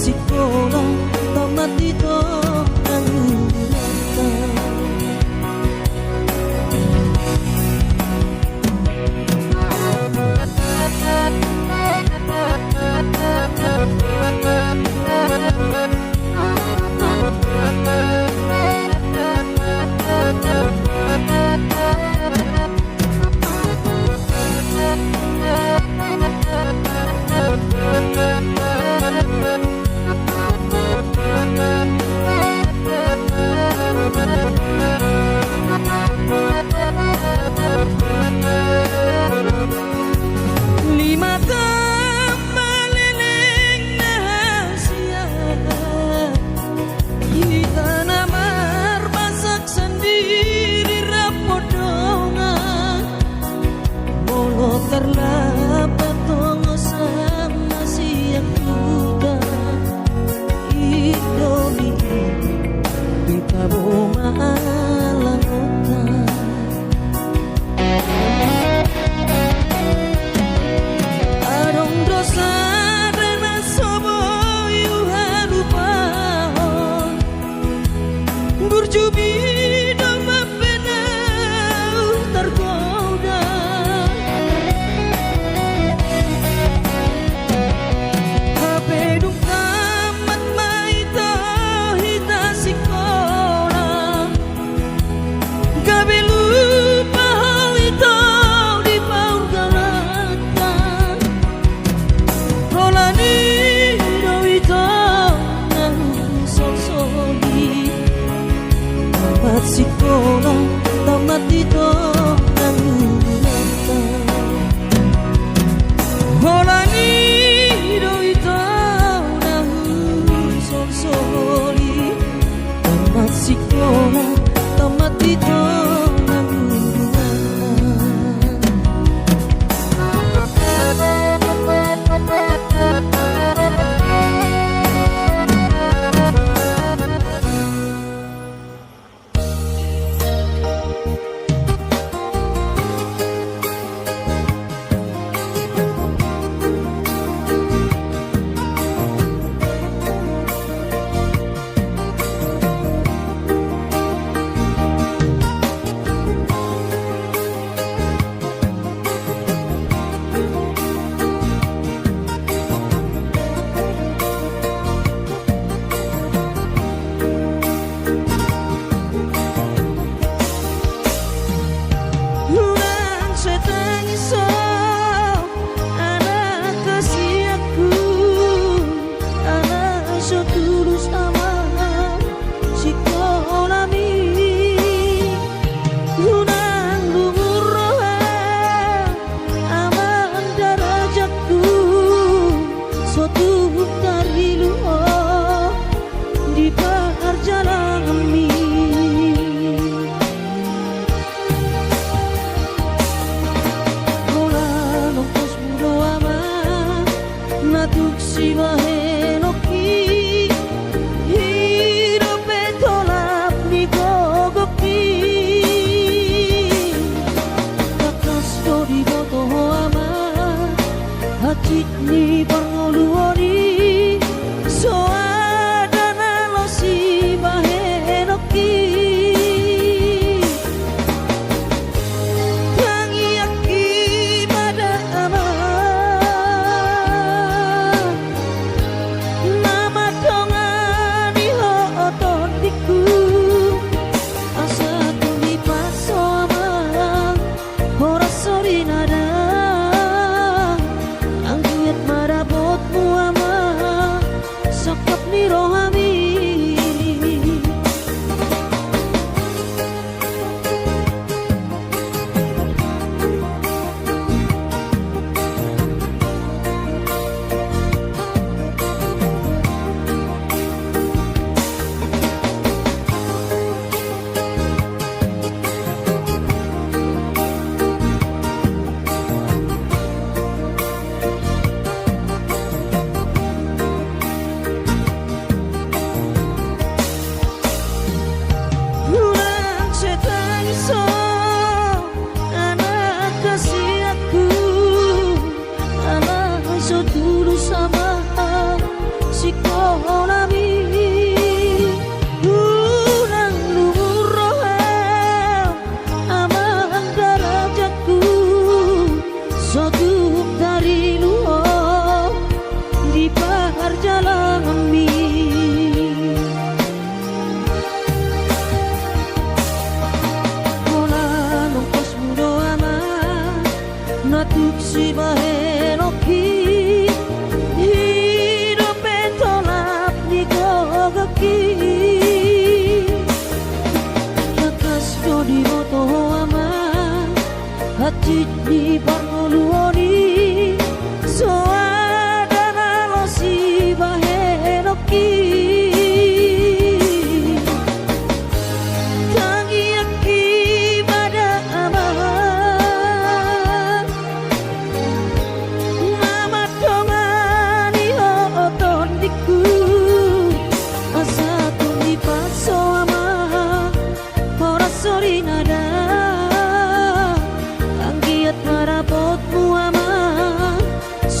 sekolah tamat itu nang terlapat tongo sama siang muda Indomie di tabu malang Arong dosa dan sobo yuharu pahon berjubi dama penau tergoda sekolah tamat itu nang holani do itu nang sonsoli tamat sekolah tamat itu ni panguluani soadana losi bahenoki tangi aki pada ama nama dongani ho otondiku asa tuni pasoma ora sori nada nami kurang luhur roham amang darajatku sotuk dari luhur di perjalanan mi natuk si bahenoki hidup betolap di gogaki kakas do di moto ama hati di parnoluoni so ada nalo si bahenoki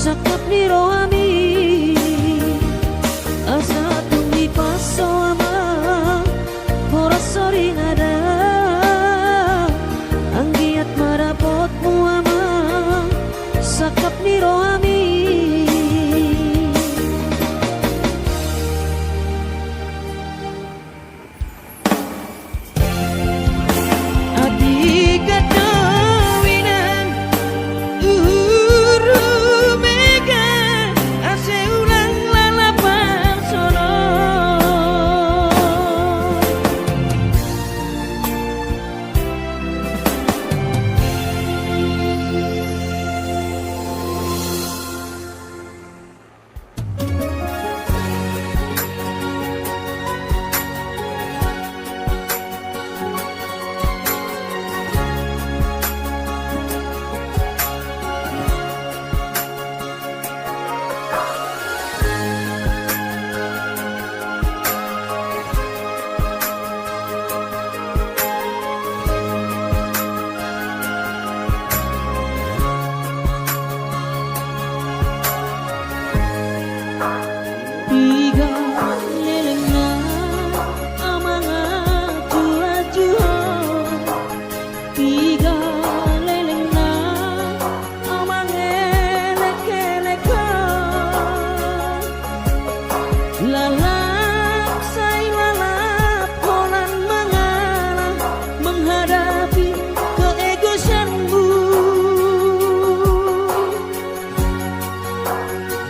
sakap ni rohami asa tumi paso ama horas sori nada anggiat marapotmu ama sakap ni rohami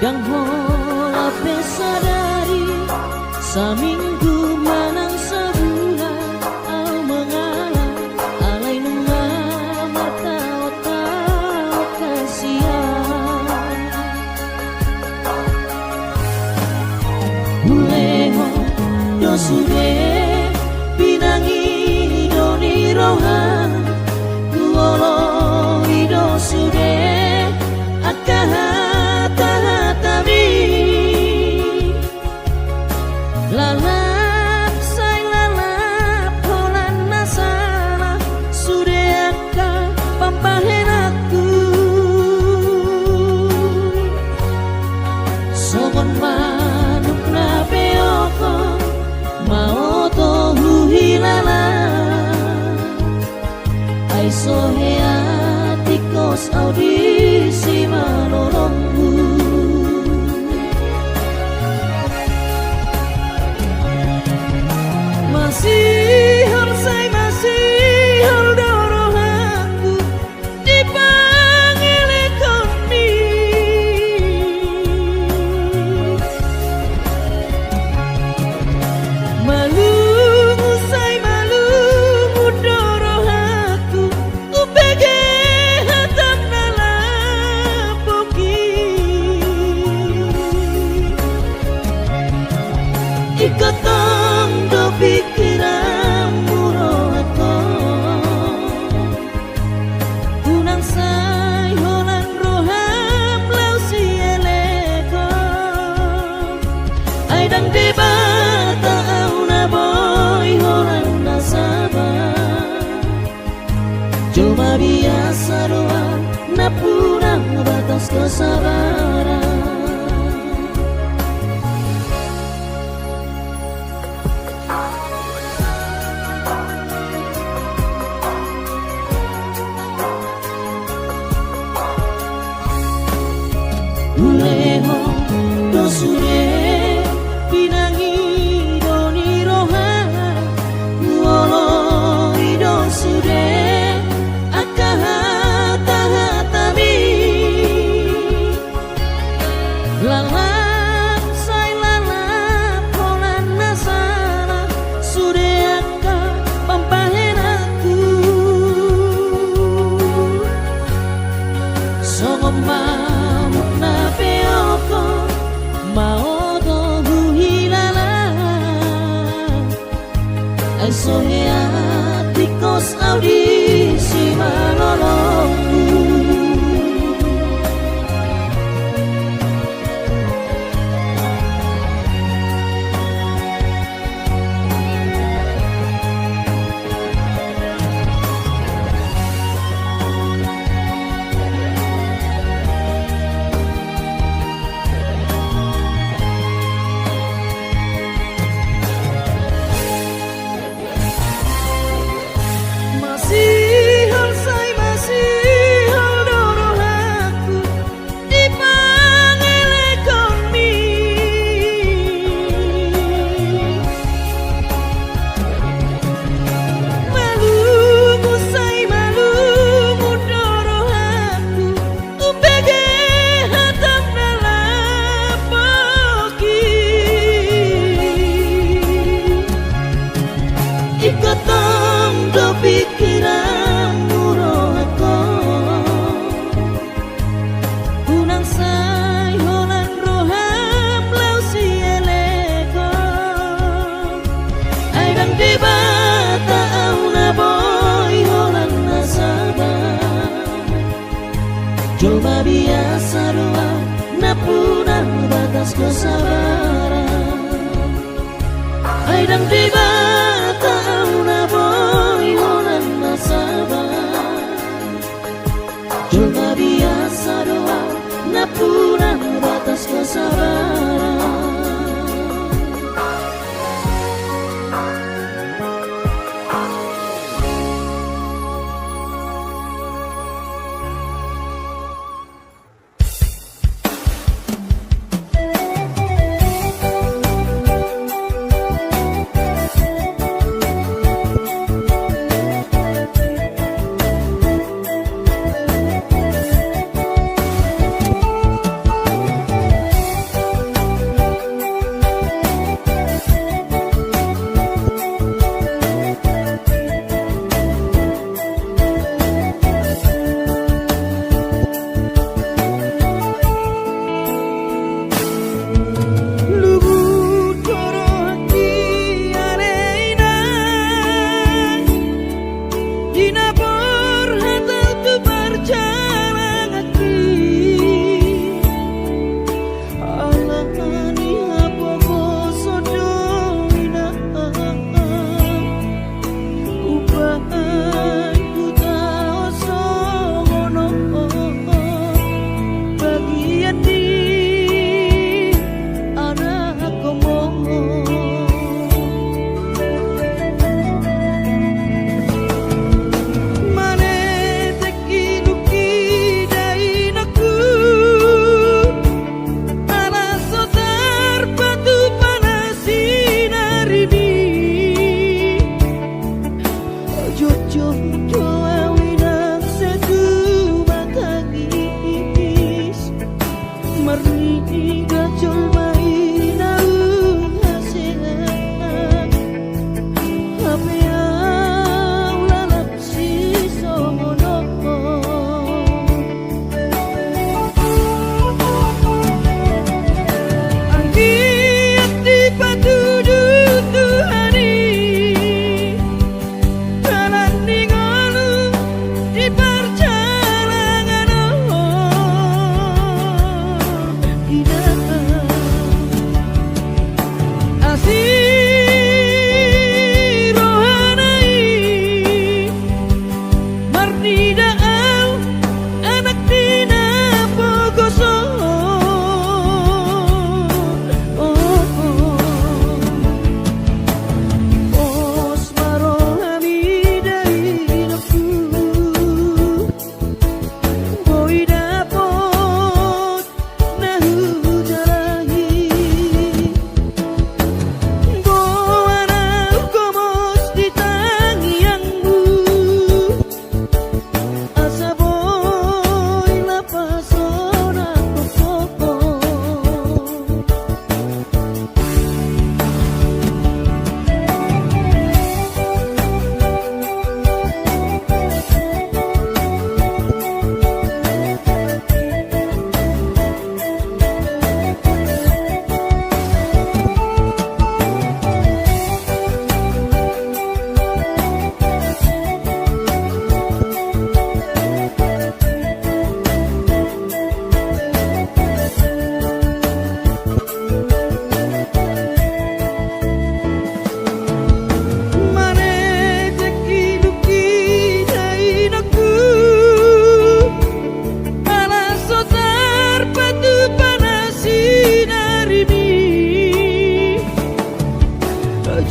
yang hola pesadari saminggu manang sebulan au mengalah alai nunga mata otak kasihan uleho dosuge pinangi doni rohan duolo idosuge akaha lalap say lalap holan nasana sudeaka pampahenaku sogon manuk na peoko mau to huhilala ay soheatikos audisi manolongku masih dorohanku dipanggil ekonomi malungu dorohanku upege hatam nalapoki ikatang do pikiranmu rohako kunang say holan roham lau si eleko ay dang debata au na boy holan nasaba cuma biasa doang na punang batas kesabaran sohe atikos audisi manolongku. Ikatong do pikiran muroko unang say holan roham lau si eleko ay dang di bata au na boy holan nasabah coba biasa doa na punang batas kesabaran ay dang di bata na boy holan nasabah coba biasa doa na punang batas kesabaran.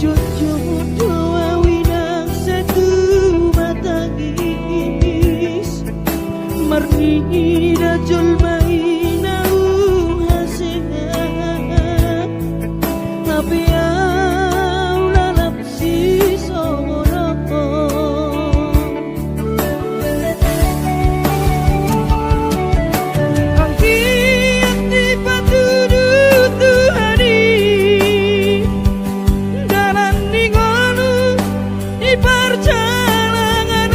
Jojo doa winang satu matangis Marni rajul mainau hasengat Tapi au lalap si songoroko Angki ati patudu Tuhani Dalam ningonu di perjalanan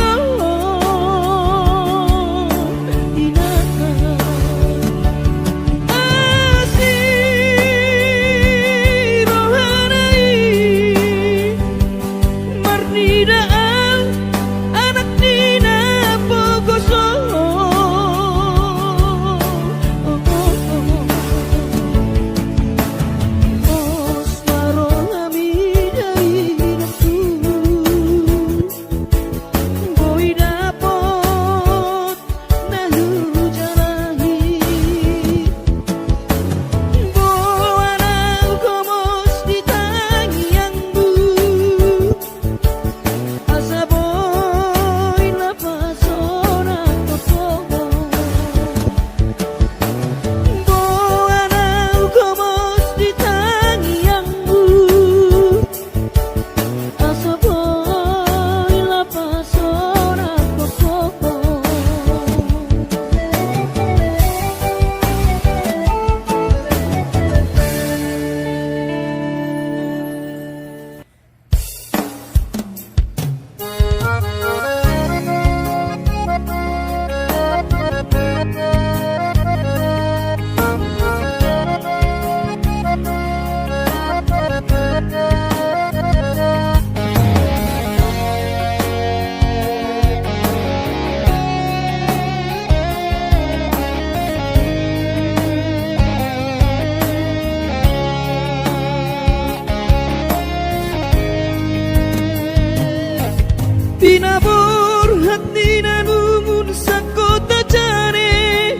Pinabur hati nanumun sakota jane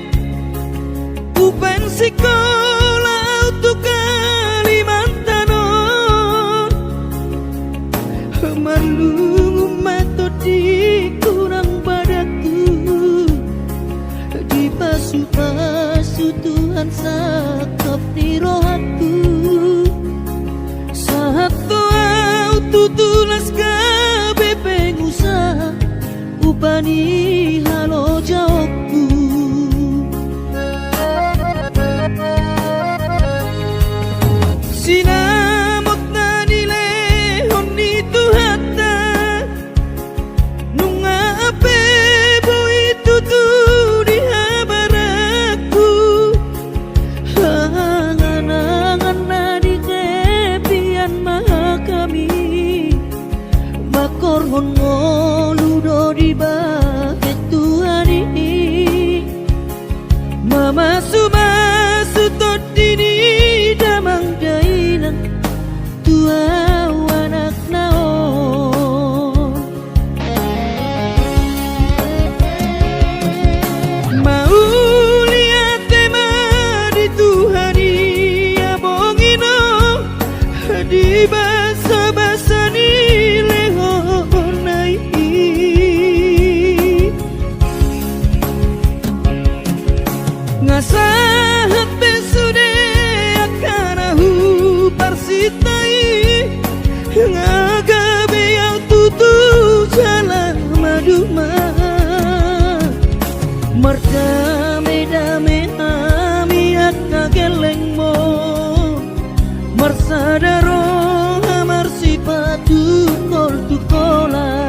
Upen sekolah untuk Kalimantanon Manungu metodi kurang padaku Di pasu-pasu Tuhan sakap di rohaku Saat doa tutulas pengusaha upani halo jawabku sinamot na nilehon itu hatta nunga ape boy tutu di habaraku hangan-hangan na di kepian maha kami Korhon ngoludo di baket Tuhani Mama sumasu todini damang dainan Tua anak naon Mau lihat tema di Tuhani ya bongino di basa-basa nilai Ngasahat besude akan ahu parsitai Ngagabe yang tutu jalan maduma Merdame-dame ami akka geleng mo Marsadaro amar sipatu kol tukola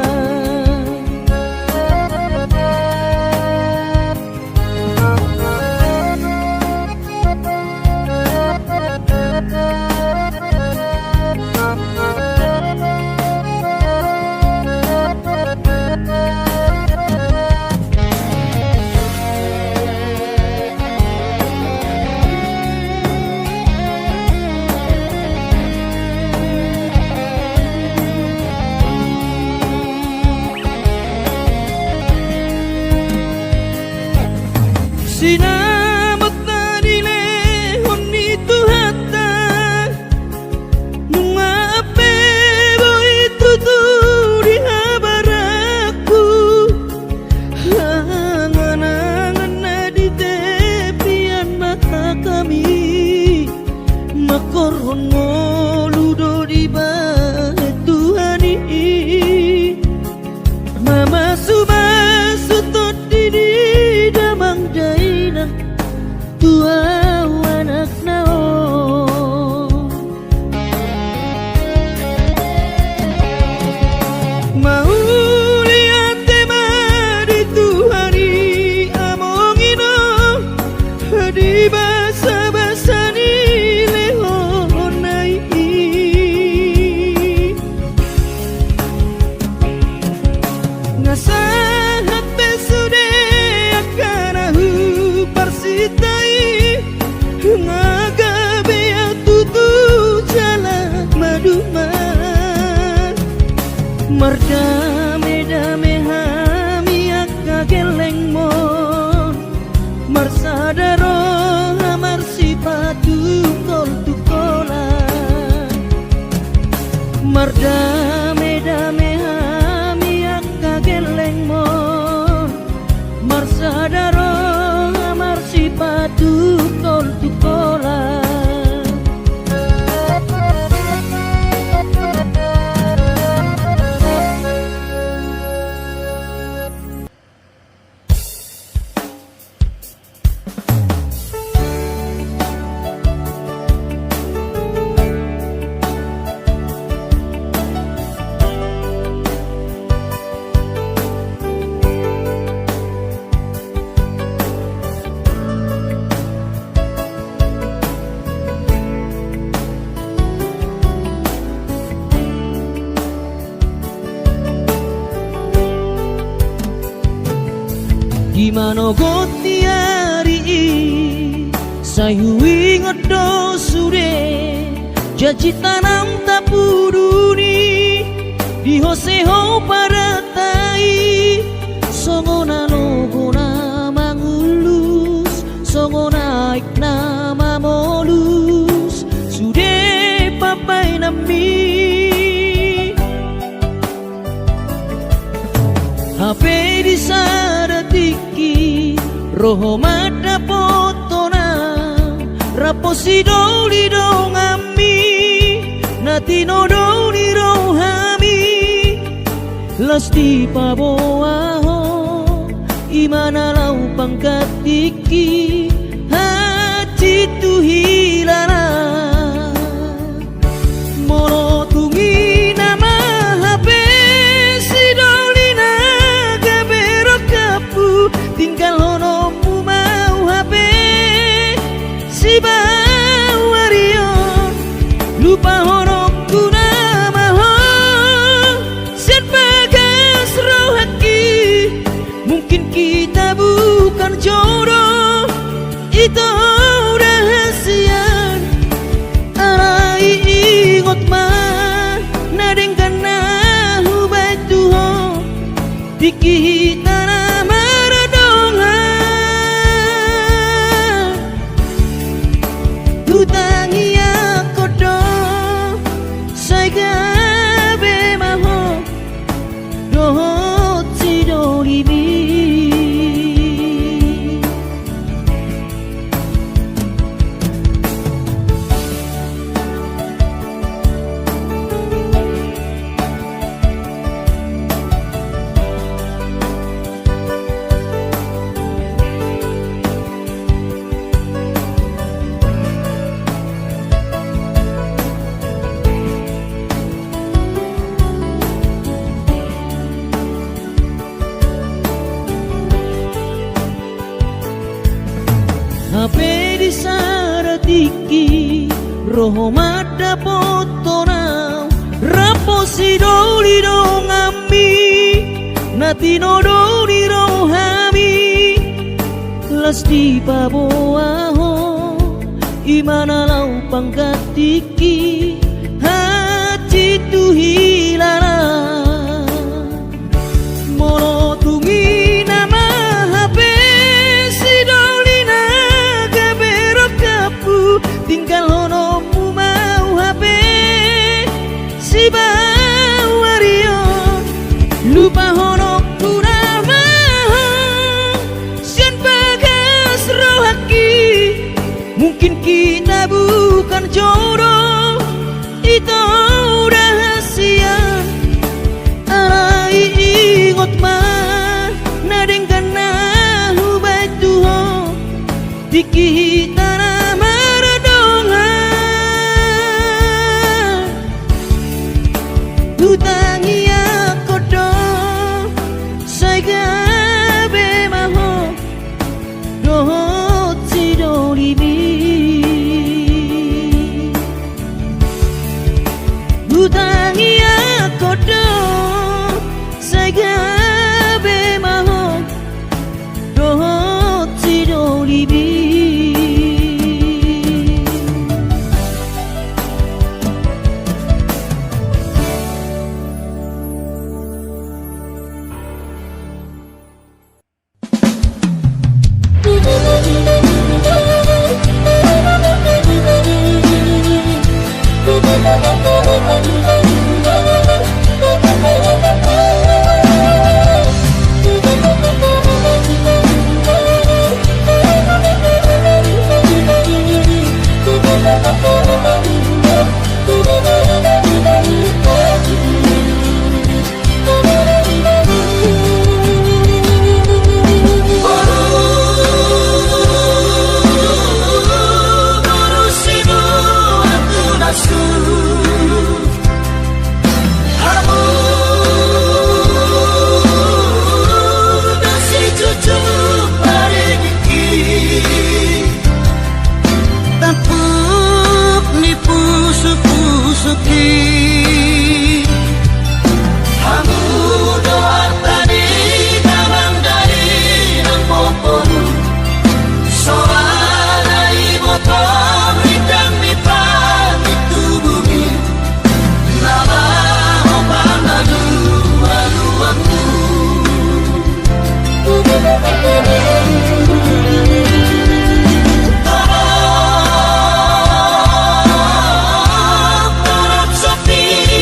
Merdame-dame hami akka geleng mon Marsadaro hamar sipatu kol tukola Merdame-dame hami akka geleng mon Marsadaro hamar sipatu kol tukola Gimana goti hari sayu ingat do sure janji tanam tapuduni di hoseho paratai songona logona mangulus songona ikna molus sude papai nami HP di sadatiki roho mata potona raposi doli dong ami natino doli rohami lasti paboaho imana lau pangkatiki hati tu hilala molo tungi nama HP si doli naga berok kapu tinggal honomu mau HP si bawarion lupa honokku nama ho sen bagas rohaki mungkin kita bukan jodoh itu rahasia arai ingot mah nadeng kana hubai tuho dikita nama radonga tutangi akodo sai gabe maho dohot sidolibi HP di saratiki roho mata potona raposi doli dong ami natino doli rohami lasti paboaho imana lau pangkatiki hati tu hilala molo tungi nama HP si doli naga berok kapu tinggal honomu mau HP si bawarion lupa honokku nama sian bagas rohaki mungkin kita bukan jodoh itu rahasia arai ingot mah nadeng kana hubai tuho dikita nama radonga tutangi akodo sai gabe maho dohot sidolibi tutangi akodo sai gabe maho dohot sidolibi Sepi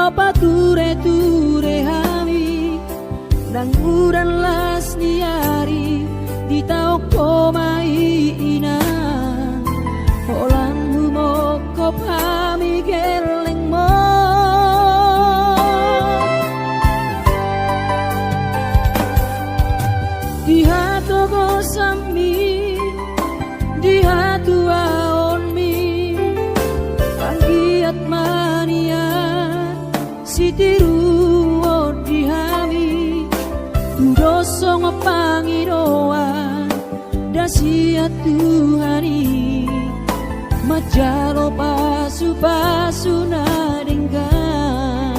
pature-ture hami nang uran las niari di tau komai ina holang humoko pami geleng mo di hatu gosami di hatu aon mi panggiat mania sitiru di hami dosong pangiroan dasiat Tuhani majalo pasu-pasu naringgan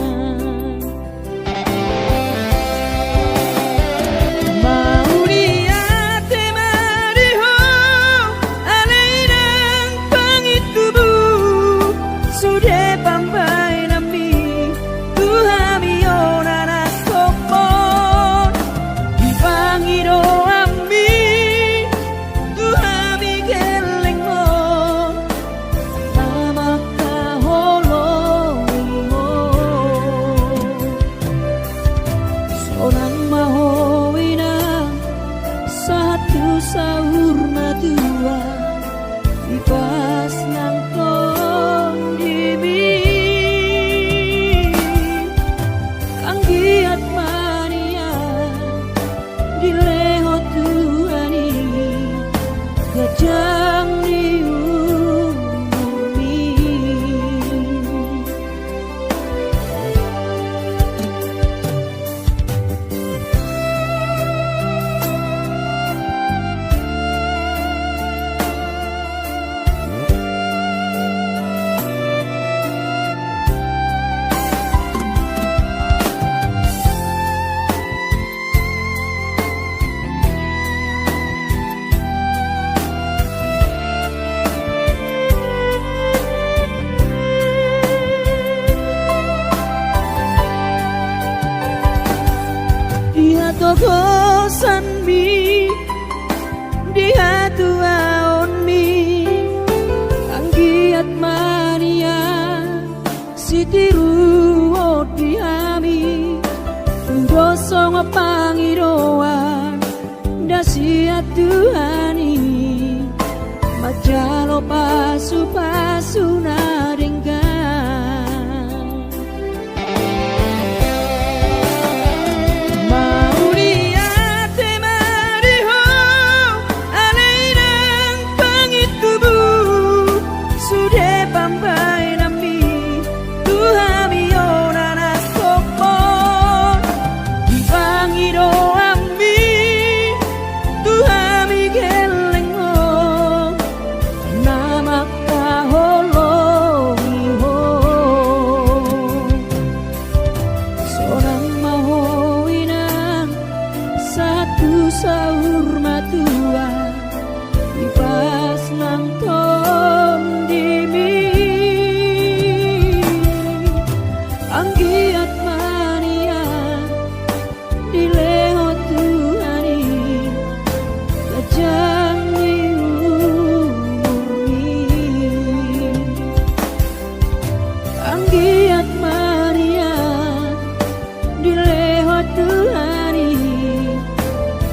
mau niate mariho alainang pangitubu sude pambai nami Tuhami onana kopon di pangiro ami Tuhami geleng mo namaka holoi mo sonang mahowina satu sahur matua ipas nang kondimi anggiat mania dileho Tuhani gajang diumi dia togosan mi dia tuaon mi anggiat mania sitiru di hami dosong pangiroan dasiat Tuhani majalo pasu-pasu naringgan mau niate mariho alainang pangitubu sude pambai nami Tuhami onana kopon di pangiro ami Tuhami geleng mo namaka holoi mo sonang mahowinang satu sahur matua ipas nang kondimi anggiat mania dileho Tuhani gajang diumi anggiat mania dileho Tuhani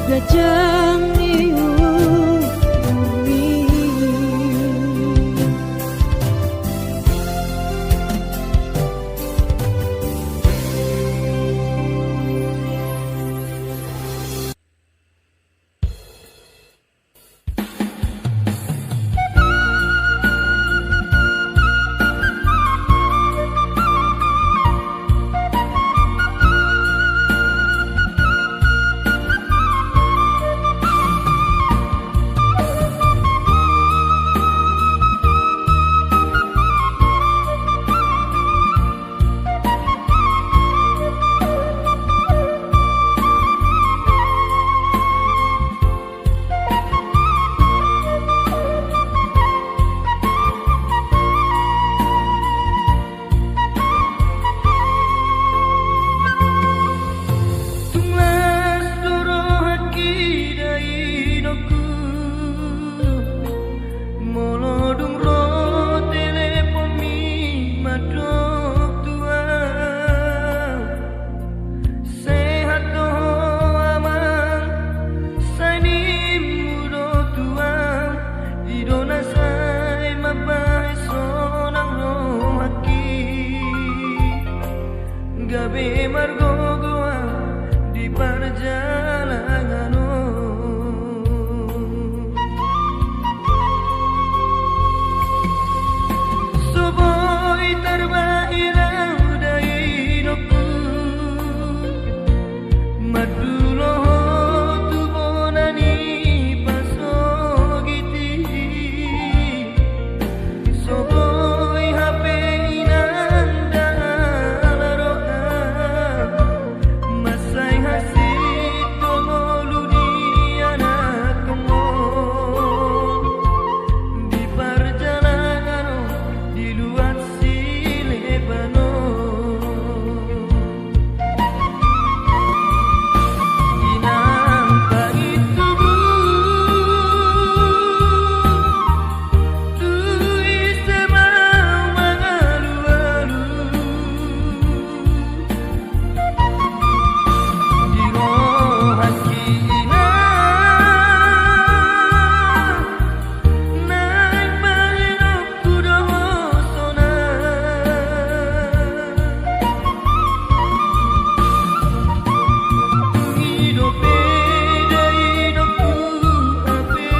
gajang diumi gawe margo goa di perjalanan. Soboi terbairau dari hidupku, madulo tu bonani pasogiti. Soboi hape inanda laroa, masai hasit tomolu di anak kemon di perjalanan di luar si Lebanon. Inampa itu tu istemau mengalu-alu di rohaki ina naik mahirupku dosona. Hidup beda hidupku ape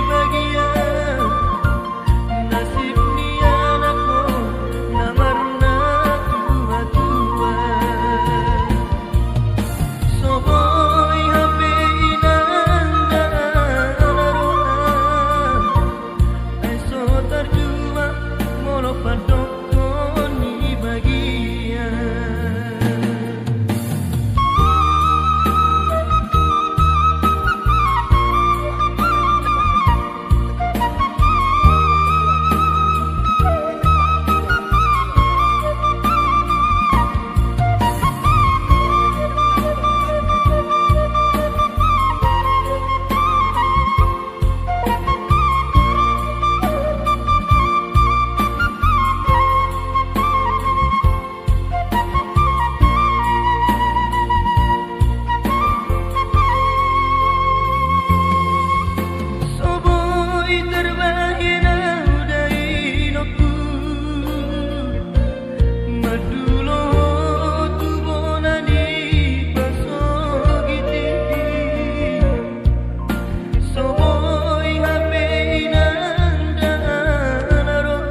bagian nasib ni anakku namarna tua-tua. Soboi hape inanda laroa, eso terjua molo padokon ni bagian. Soboi terbairau dari hidupku, madulo tu bonani pasogiti. Soboi hape inanda laroa.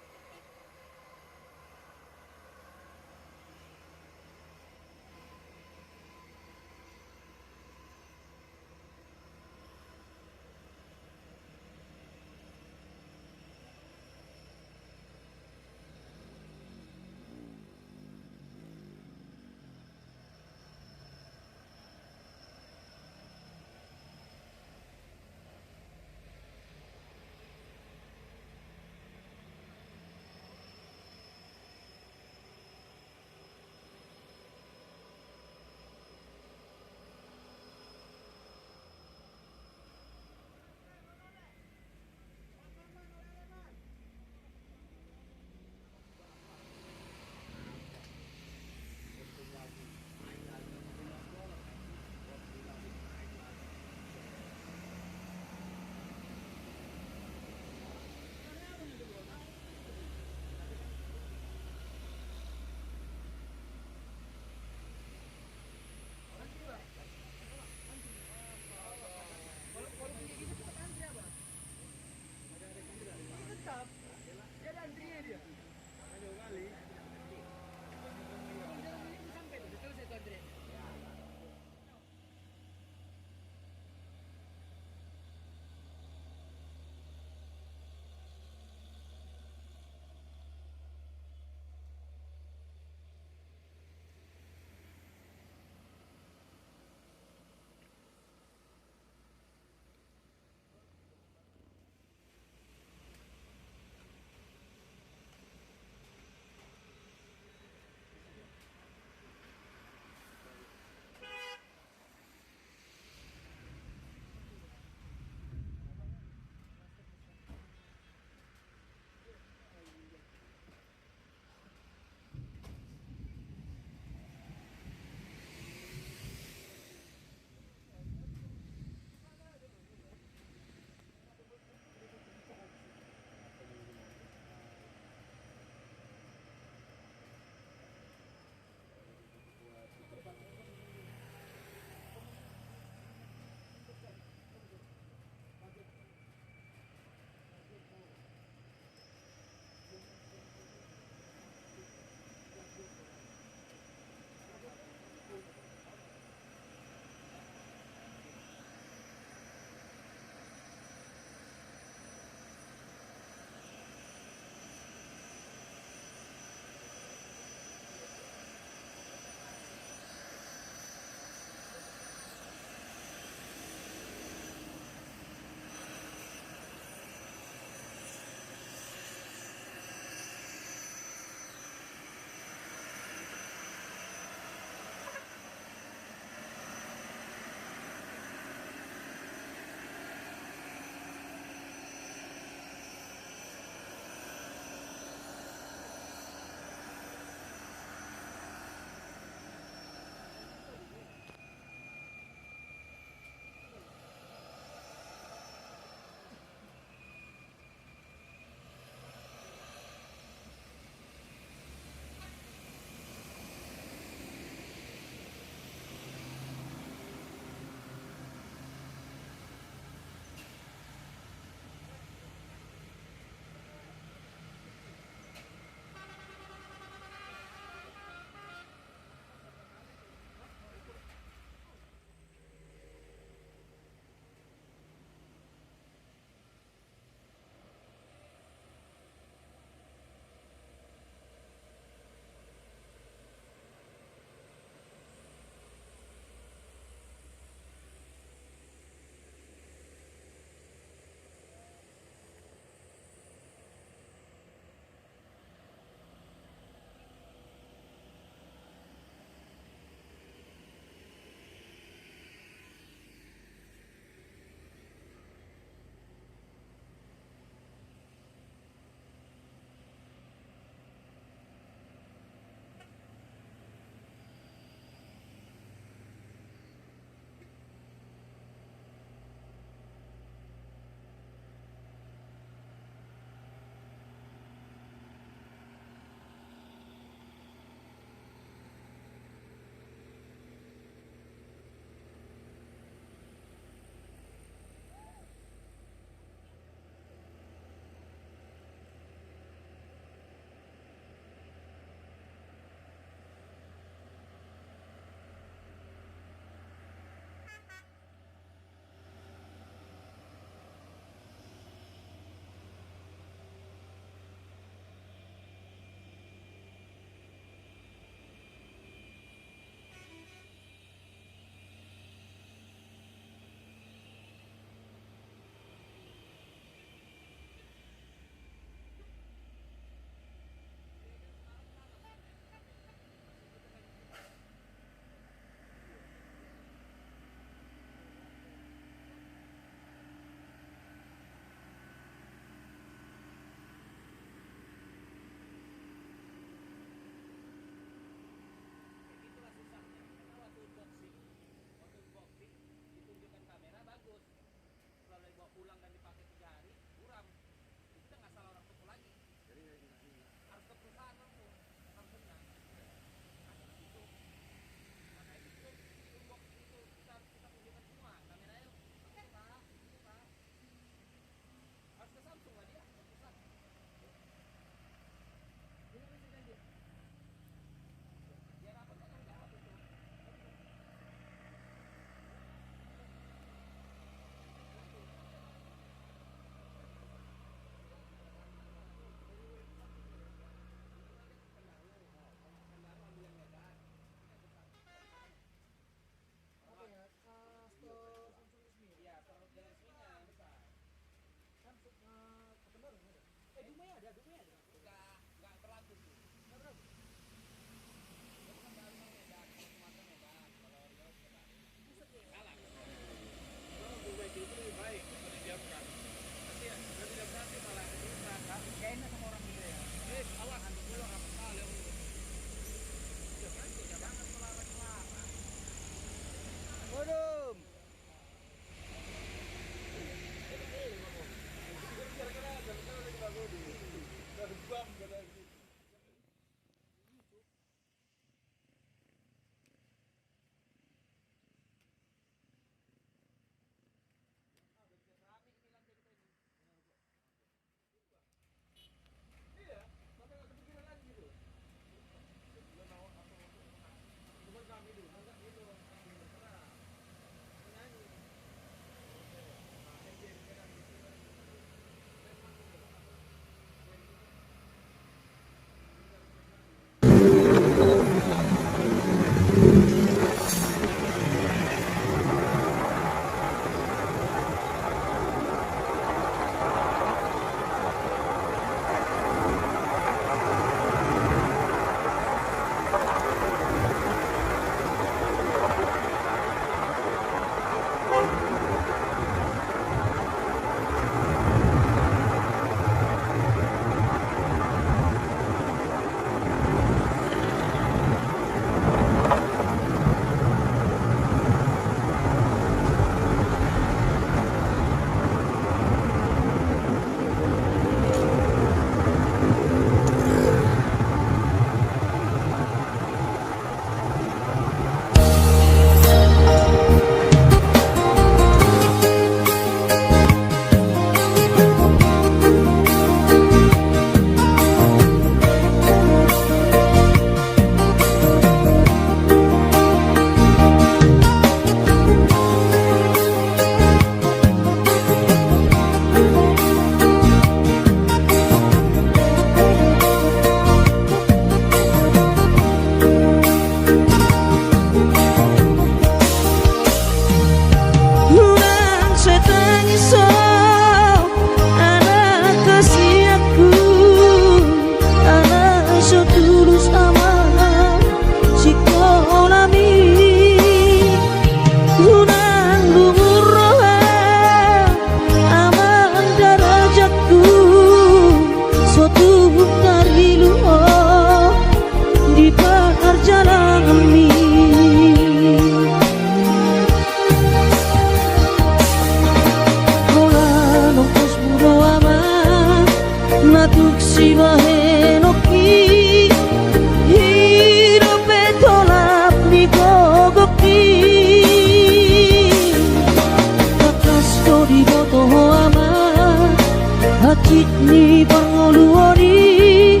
Ni pangoluori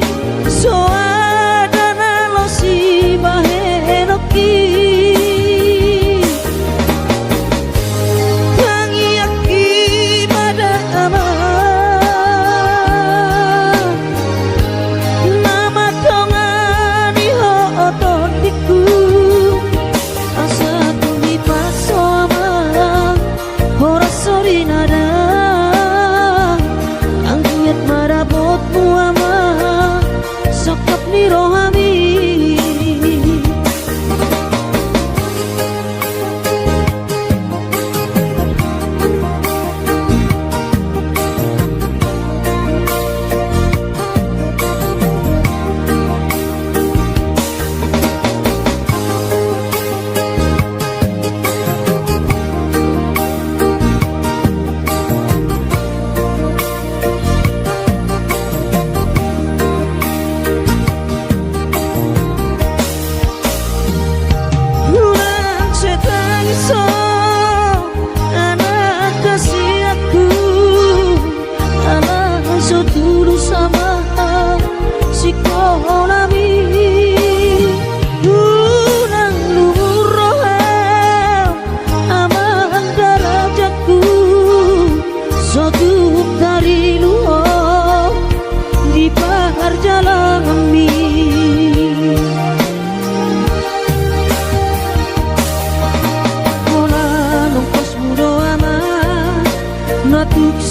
soadana lo si bahenoki tangiaki pada ama nama tongani ho ototiku asa tumi paso ama hora sori nada marabotmu ama sokap ni rohami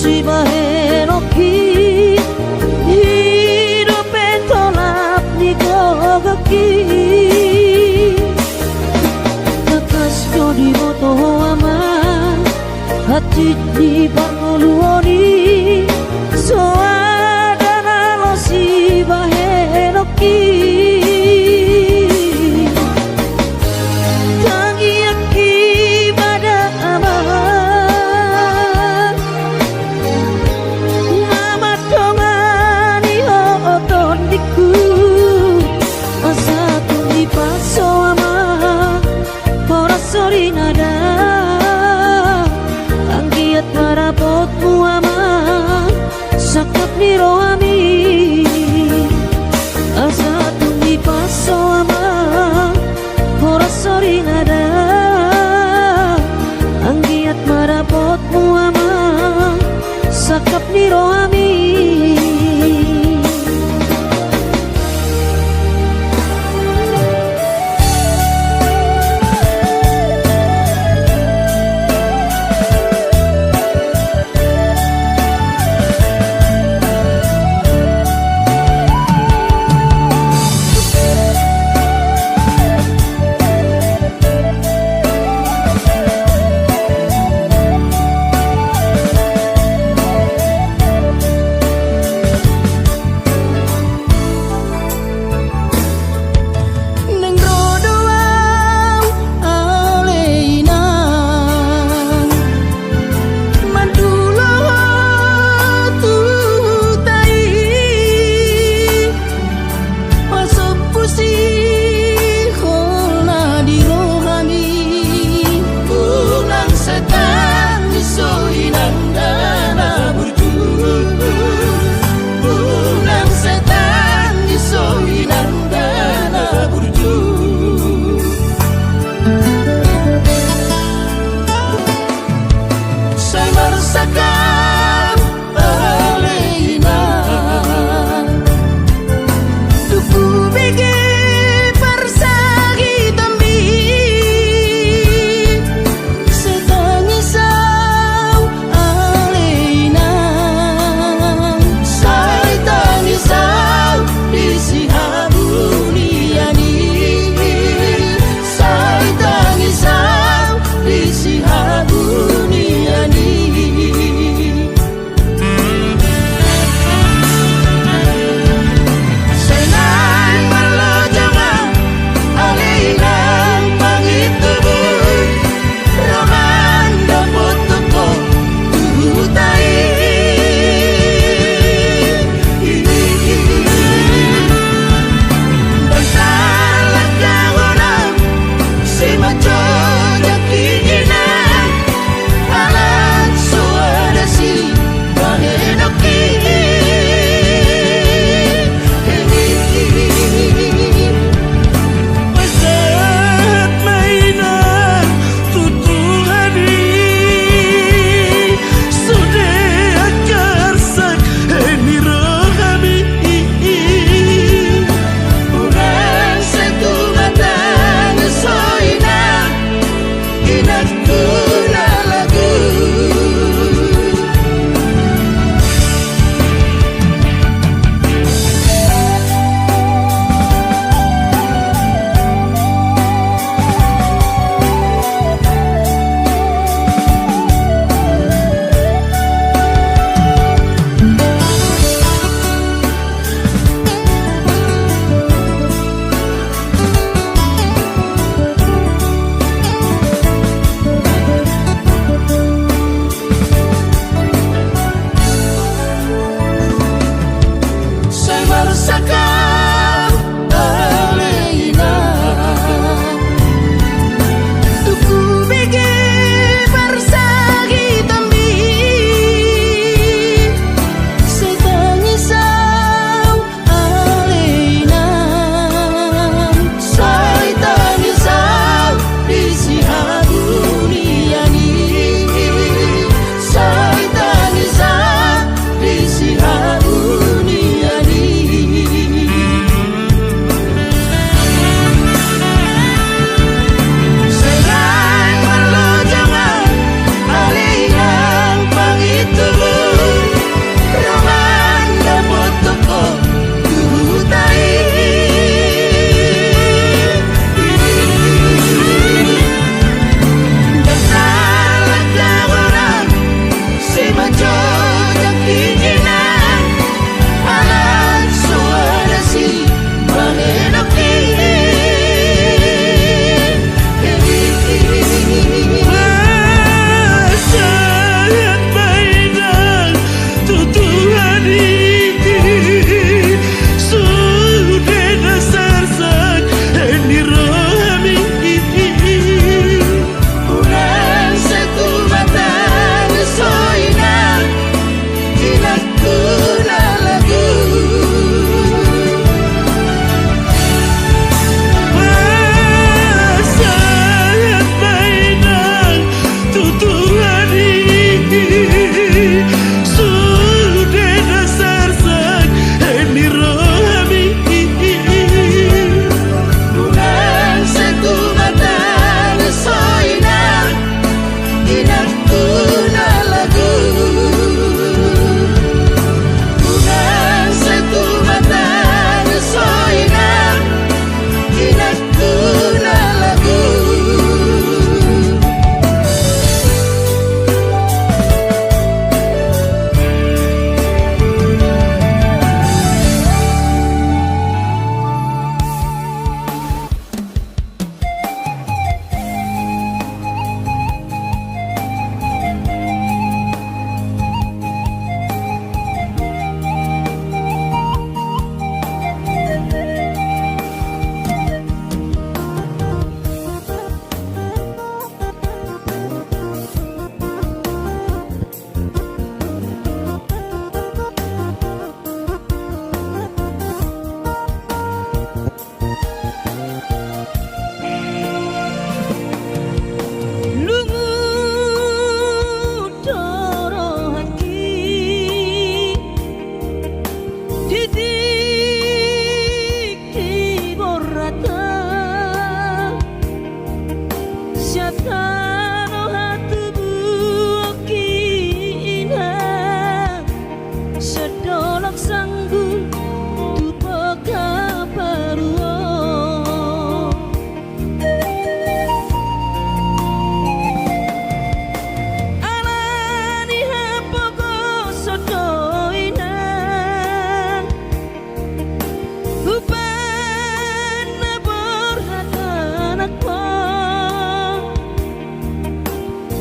si bahenoki hati di pangoluoni soadana lo si bahenoki tangi aki pada aman mama dongani oton diku asa tuni paso ama ora sori nada anggiat marapotmu ama sakap niro ami asa tuni paso ama ora sori nada anggiat marapotmu ama sakap niro ami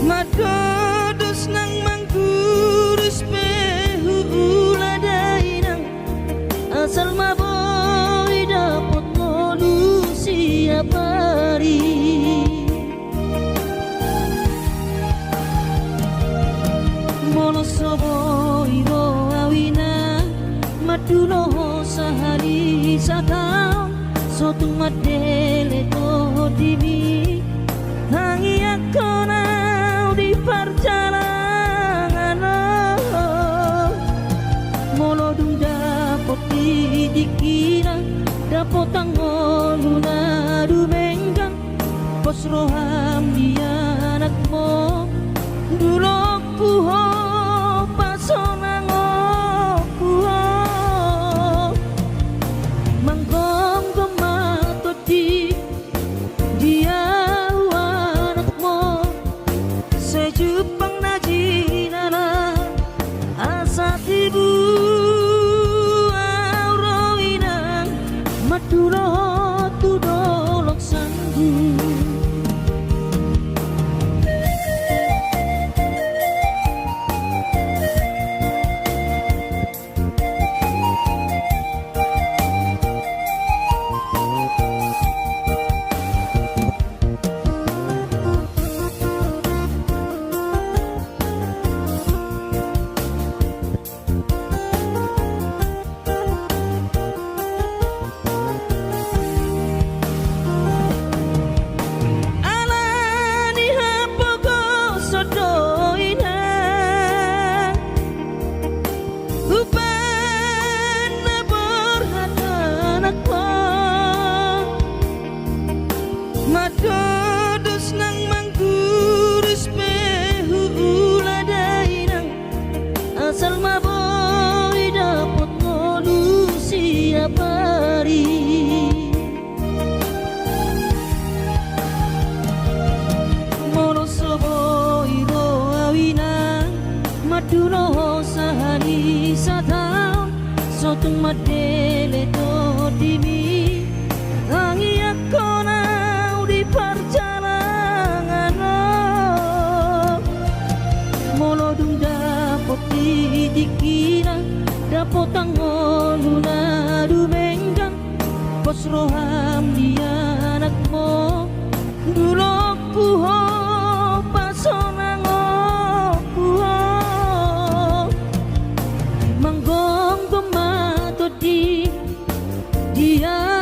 Madodos nang mangkurus pehu uladai nang asal maboy dapot ngolu siap hari mono soboy go awina madulo sahari satau sotung madele to dimi hangi akona di perjalanan molo dung dapot di dikira dapot tangoluna dumenggang pos roham dia anakmu dulu kuho pasonang kuho manggong gematot di dia anakmu sejupang najinana asa tibu aurawinang maturo tudolok sanggu Madodos nang mangkurus pehu uladai nang asal maboy dapot ngolu siap hari mono soboy go awina madulo sahani satau sotung madele to dimi hangi akona perjalanan molo dung dapot di dikira dapot tangoluna dumenggang pos roham dia anakmu dulu kuho pasonang kuho manggong gematot di dia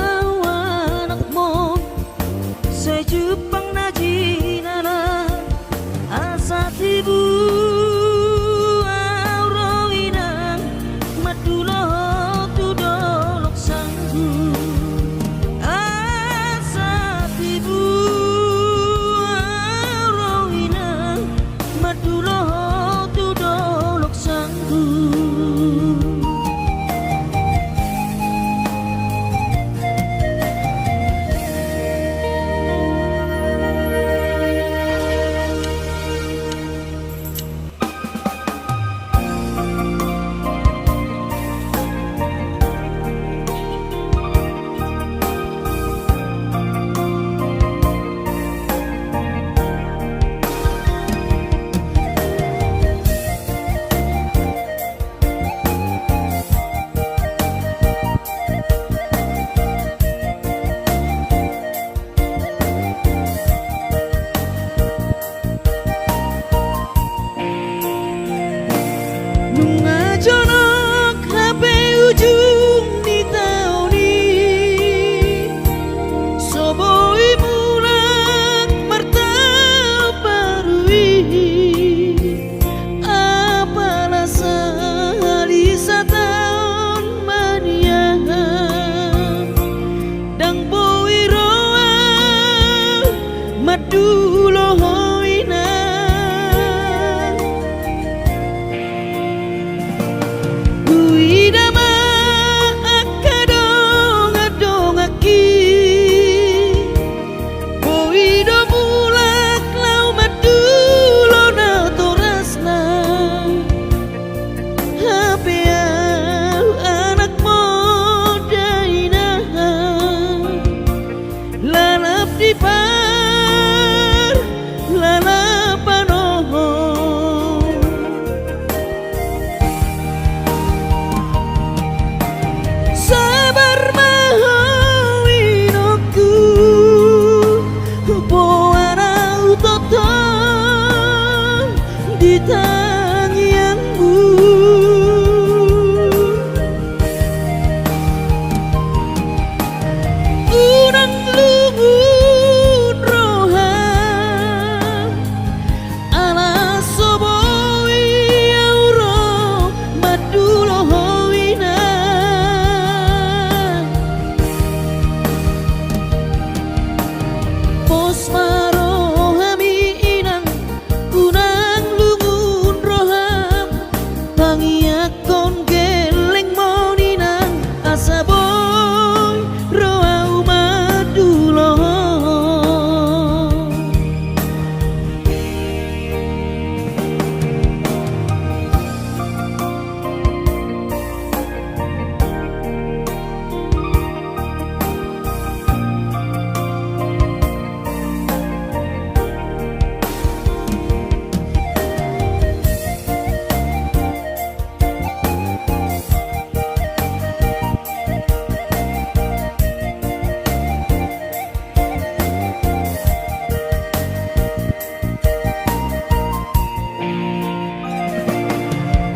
sejupang najinana asa tibu aurawinang madulo tudolok sanggu asa tibu aurawinang madulo tudolok sanggu di tangyanmu. Urang luhur roham ala soboi auro madulohowina. Pos marohami inang kunang lungun roham pangiakon geleng moninang asaboy roau maduloh.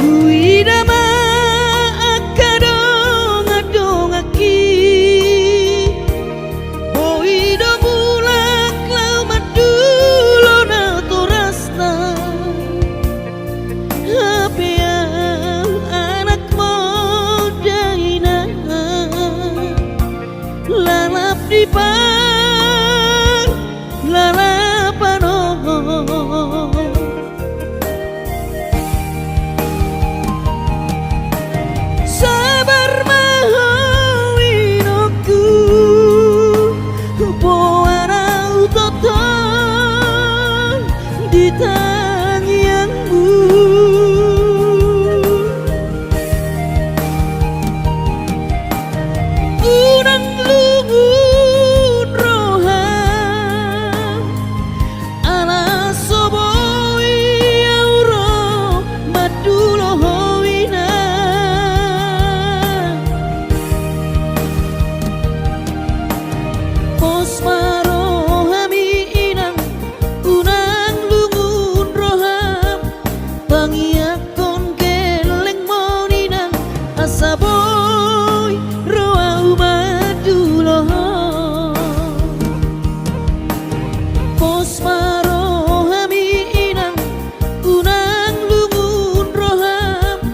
Uidama akadong adongaki oido mulak lau madulo na torasna hapea anak modaina lalap di par lalapano. Sabar mahawinoku poarau toton di tangyanmu. Urang luhur roham ala soboi auro madulohowina. Pos marohami inang kunang lungun roham pangiakon geleng moninang asaboy roau maduloh. Pos marohami inang kunang lungun roham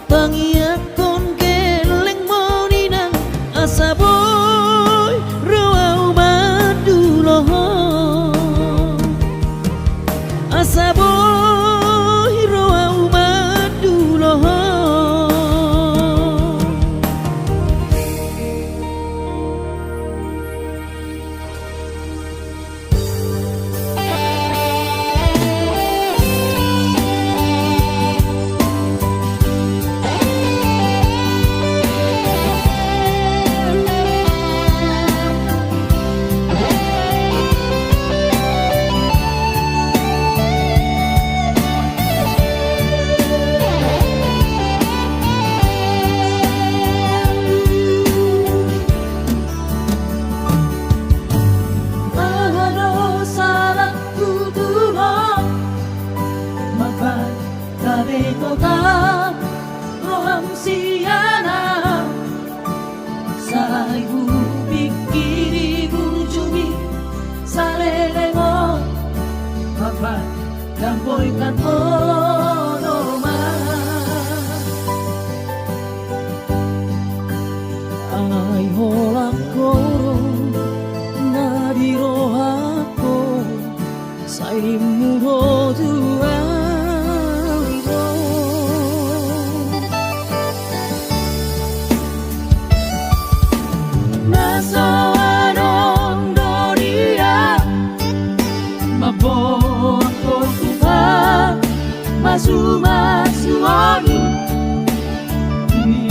pangiakon geleng moninang asaboy roau maduloh. Asaboy roau maduloh. Roham siana sa ibu pikiri bujumi salelemo apa dampoy kantonoma ay holang koro nadirohako say muro dua. Masu-masuoni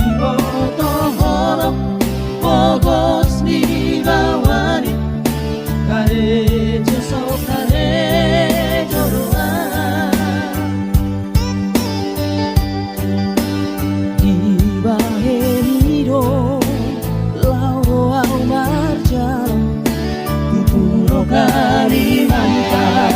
ibotoholo pogos ni bawani karejo so karejo doa ibahenido lauro au marjalo kupuro Kalimantan.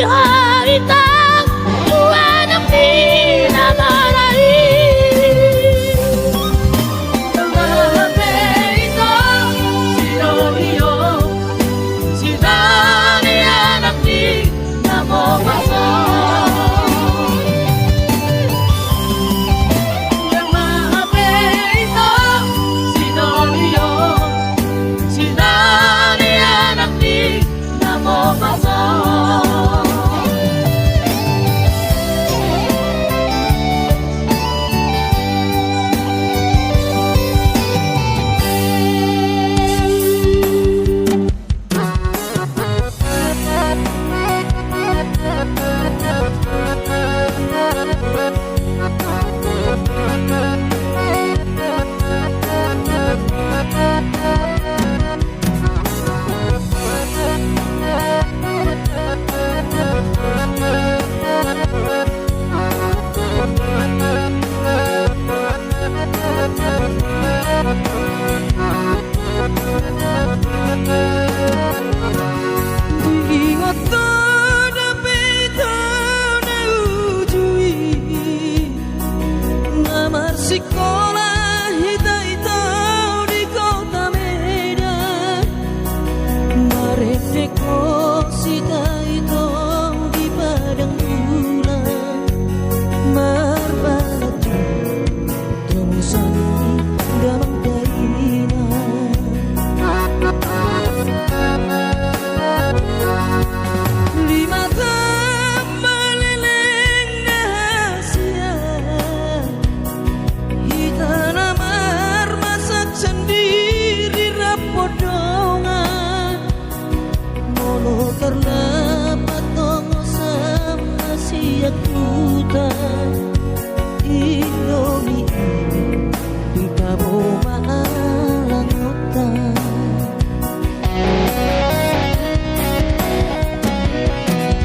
haitang buwan ang pinangarai. Kagabi ito, sino iyo? Sila niyan ang di na mo basa. Kagabi ito, sino iyo? Sila niyan ang di na mo basa. Sekolah hita-hita di kota Medan, Mareteko sita itu di padang bulan, Marbatu temusan dalam kainan. Lima meleleng rahasia, Tanamar masak sendiri rapodongan, molo terdapat tongo sama siak hutan. Indomie di kabo malang hutan.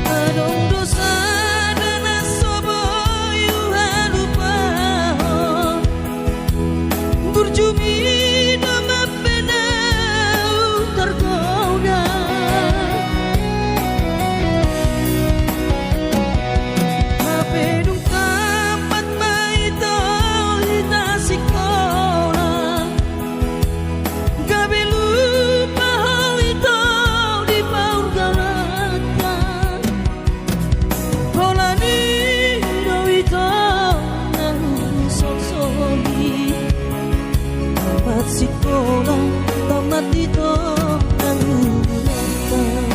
Adong dosa dan asobo yuhan lupa, berjumi nama penau tergoda. Mapedung kapat maito hita sekolah, gabe lupa hal itu di paur galatan. Polani do itu nahu sok-soki, tamat sekolah, tamat itu nangulatan.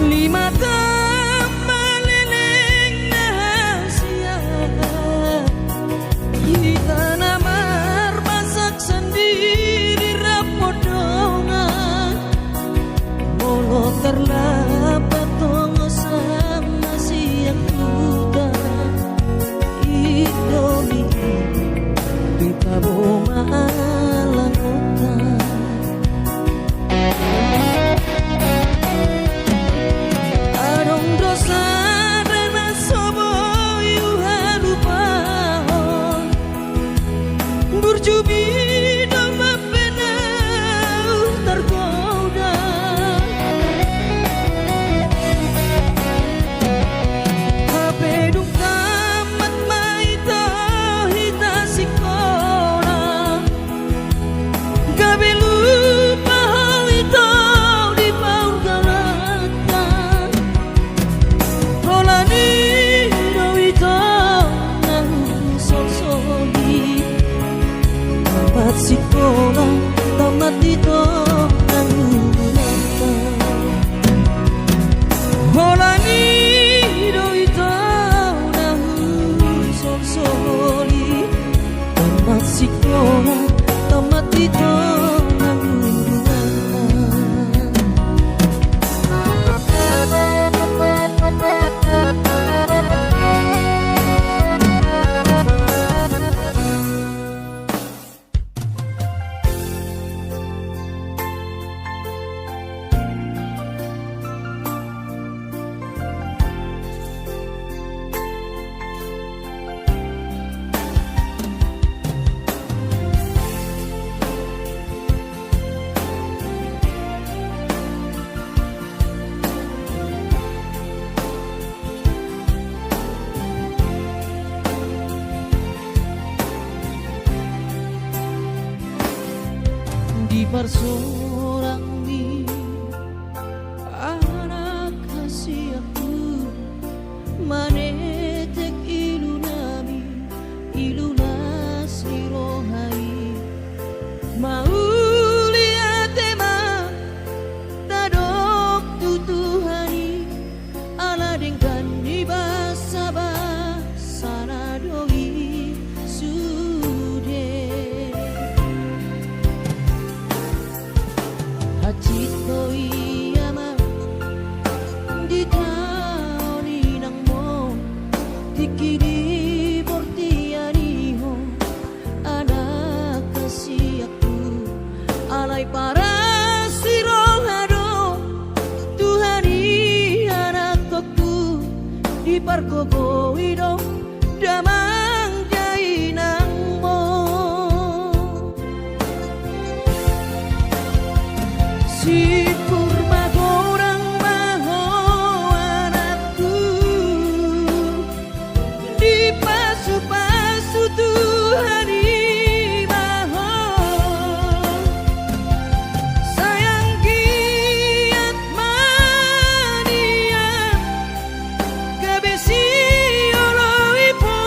Lima meleleng rahasia, kita namar masak sendiri rapodongan, molo terlapat tongo sama siang hutan. Indomie di kabo malang hutan. Adong dosa dan asobo yuhan lupa, berjubi nama penau tergoda. Hapedung kamat maito hita sekolah, gabe lupa hal itu di paur galatan. Polani do itu nahu sok-soki, tamat sekolah, tamat itu nangulatan. Polani do itu nahu sok-soki, tamat sekolah, tamat itu nangulatan. bersorang mi anak kasih aku manetek ilunami ilunas irohai maulia tema tadok tutuhani ala dengkan ibasaba sana doi sude hachito iyama di taoni nang mo dikidi bortianiho anak kasih aku alay para sirohado Tuhani anak aku di parkogo ido damang jainang mo si purma gorang maho anakku di pasu-pasu Tuhani maho sayang giat mania kabesi oloi po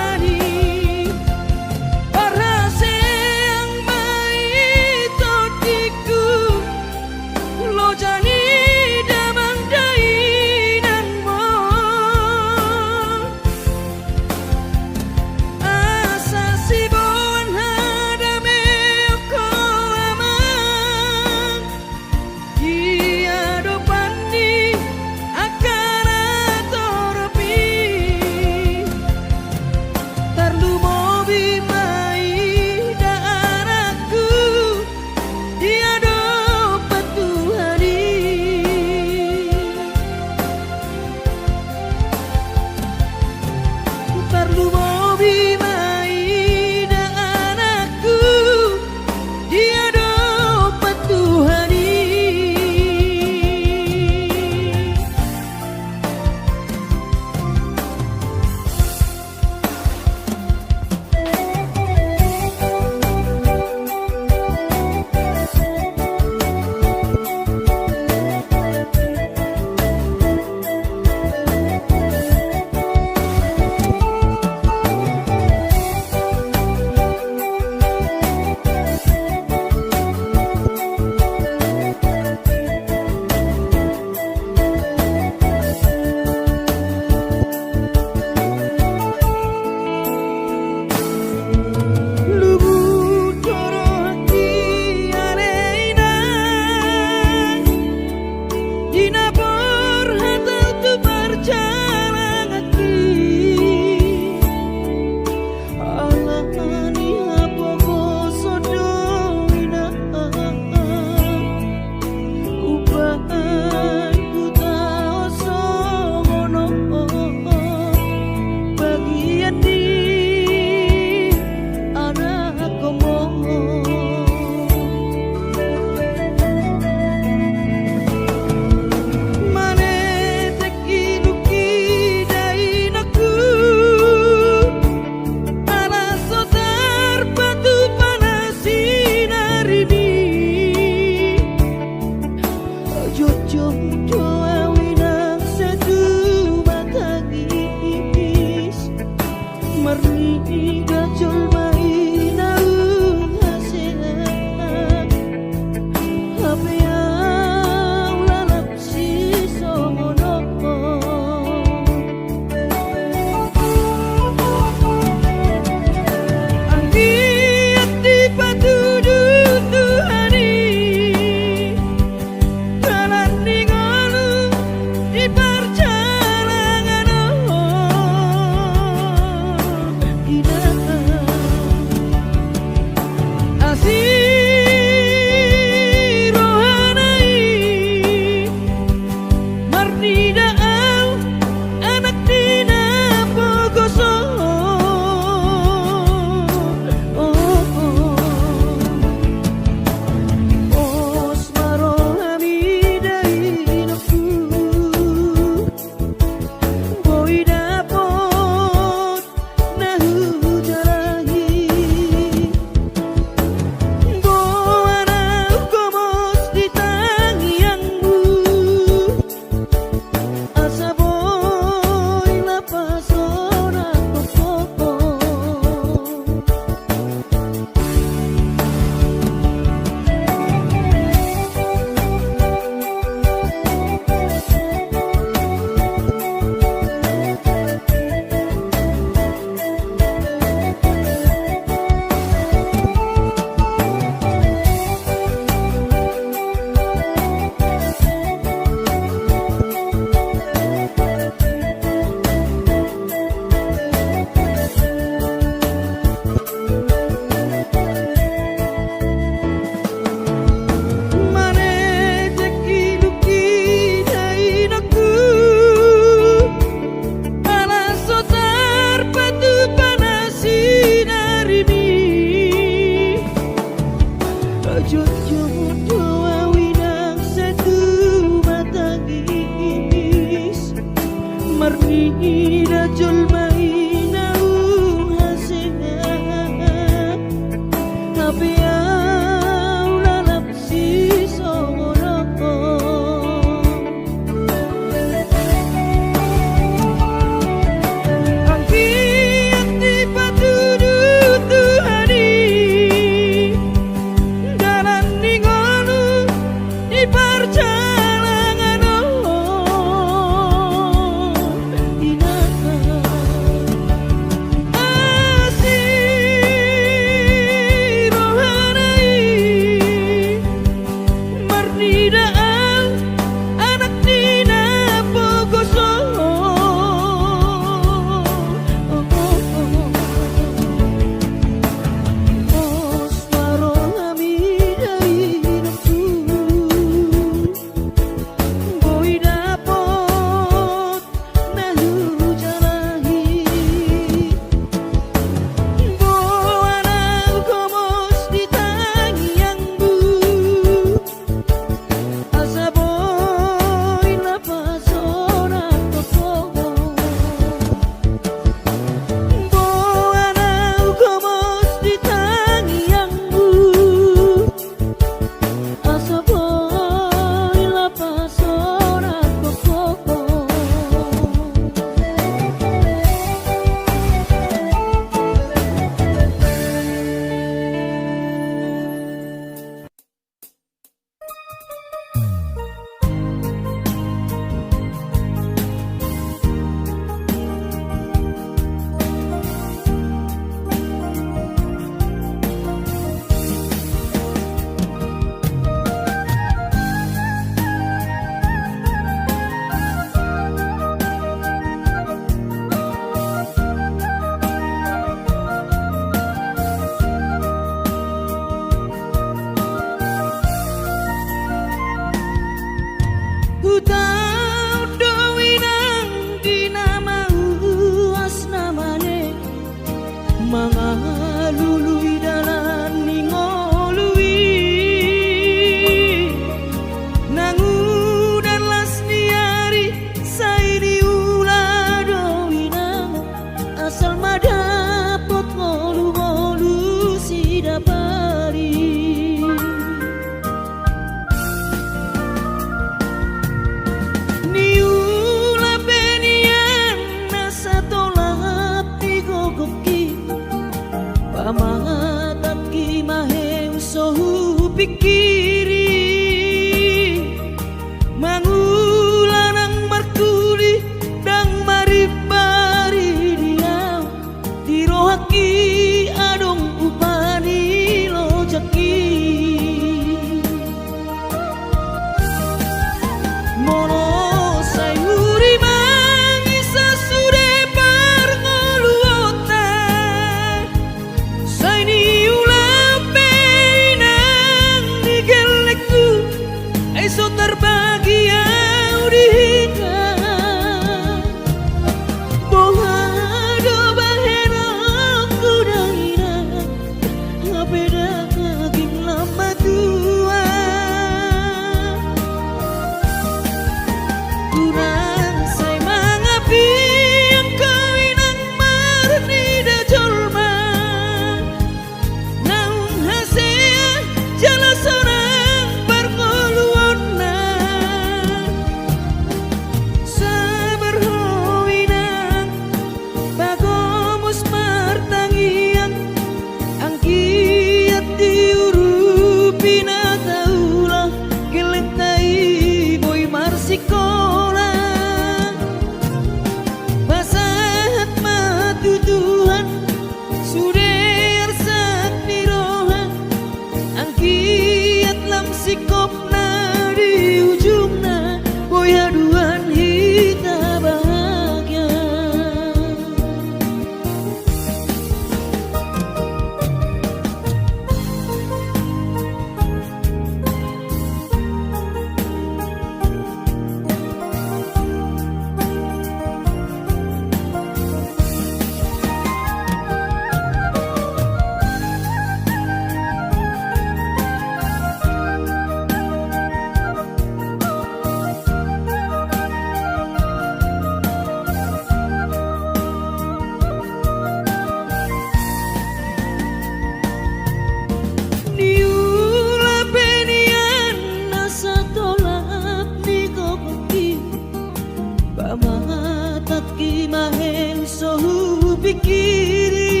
pikiri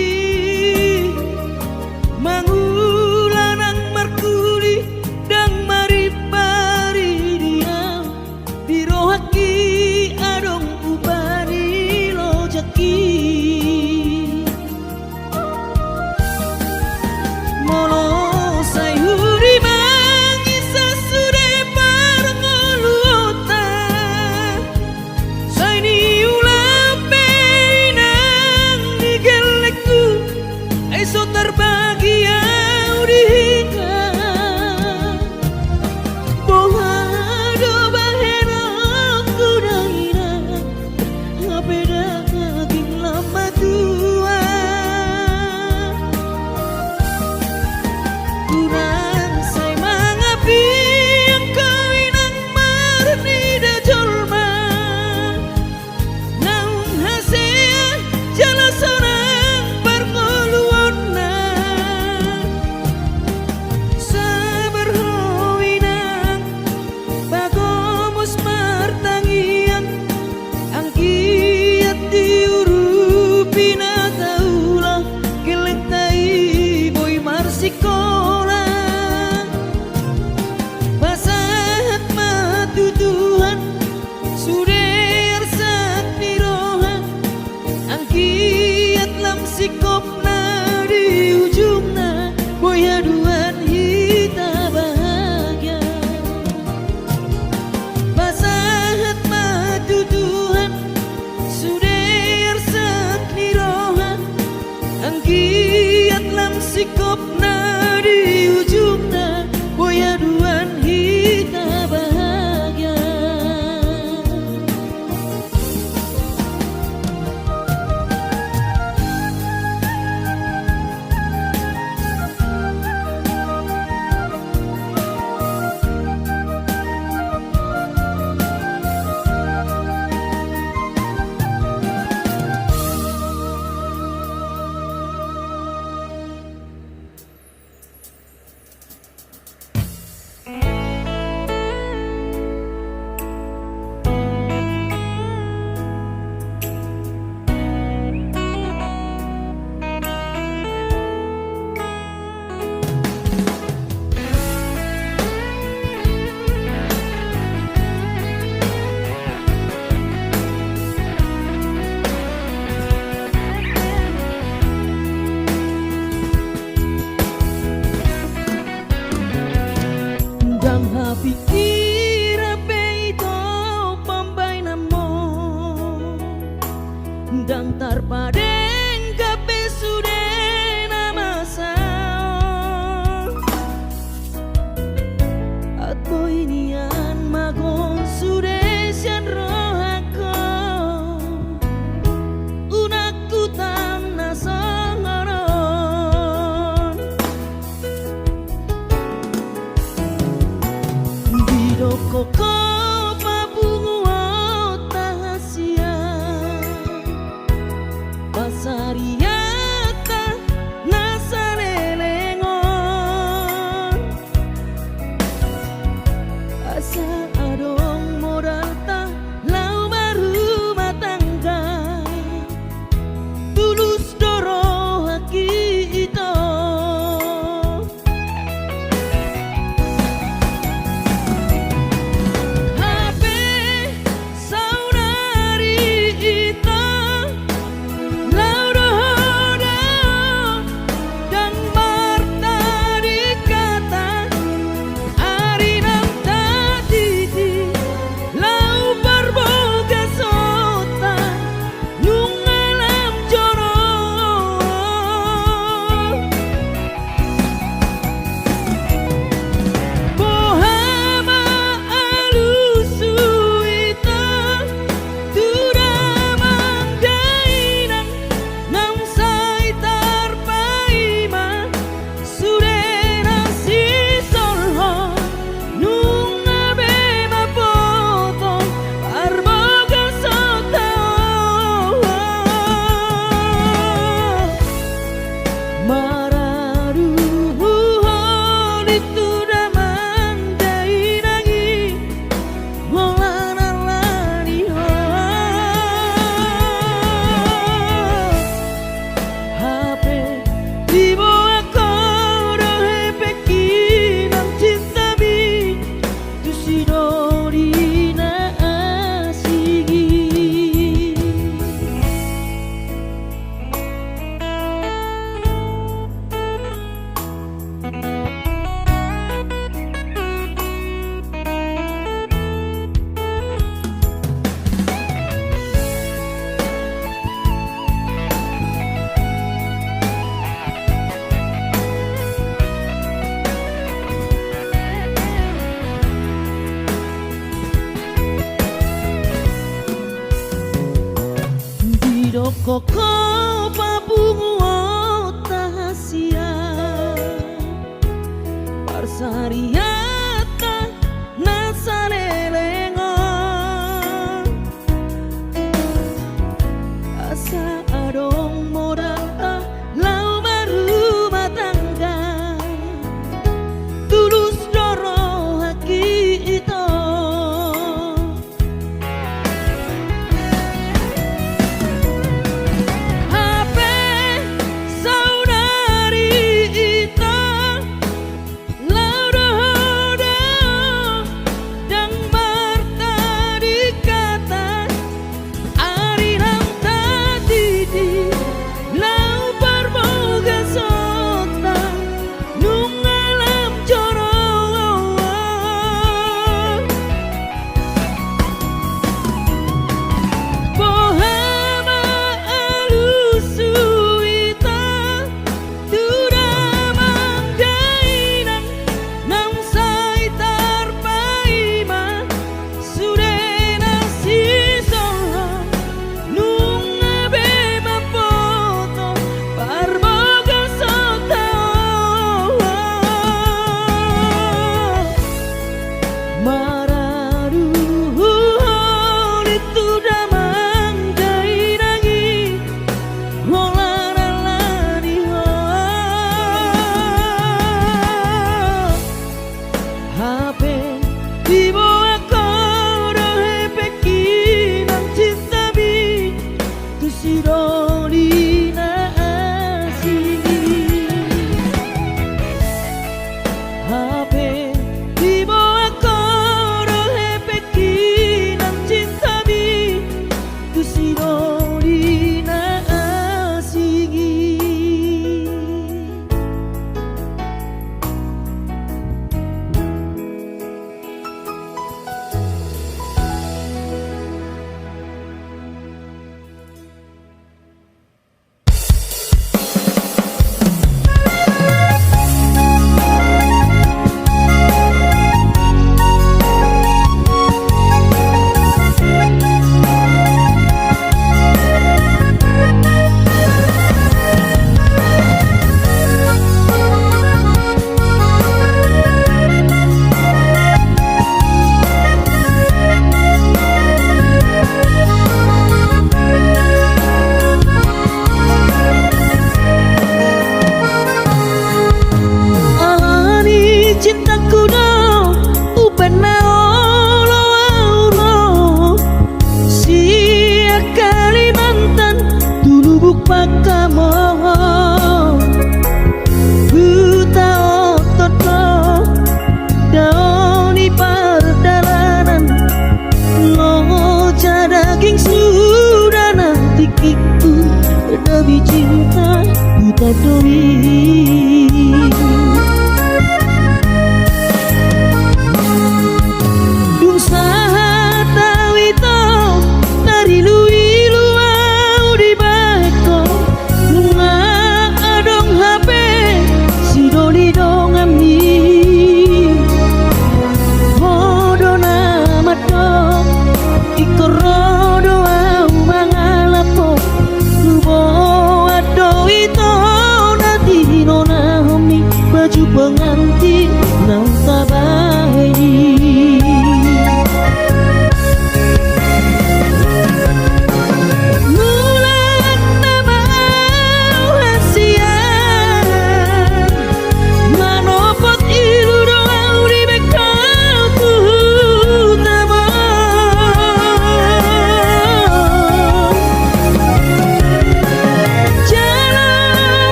mangulanang markuri dang maripari dia birohaki adong ubani lojaki molo sayuri mangisa sude parngoluota sayni ulape nang nigelekku eso terbahagia udika bohado bahero kudaira ngapeda kaging lama tua kurang say mangapi ang kawinang marni da jolma naung hasea jala sorang parngoluon na sabar howinang bagomos martangian ang kiat diurupi na taula kelektai boy marsikola basahat matutuhan suder sak nirohan ang kiat lam sikop na di ujung na boy haduan hita bahagia basahat matutuhan suder sak nirohan ang kiat lam sikop na di ujung na boy haduan hita bahagia dang happy ira peito pambay namo dang tarpadeng kape sude namasa at boy nian magon sude sian rohako unak kutang nasangaron bidoko ko pabungo tahasia Koko papung tahasia Parsariata nasarelengon Asa adong modal lau baru matangga Tulus doro haki itu Lebih cinta buta doi Dung saha tawi to dari lui luau di bako Lunga adong HP si doli dong ami Hodo nama dong ikorodo au mangalapo Bo ado ito na di nona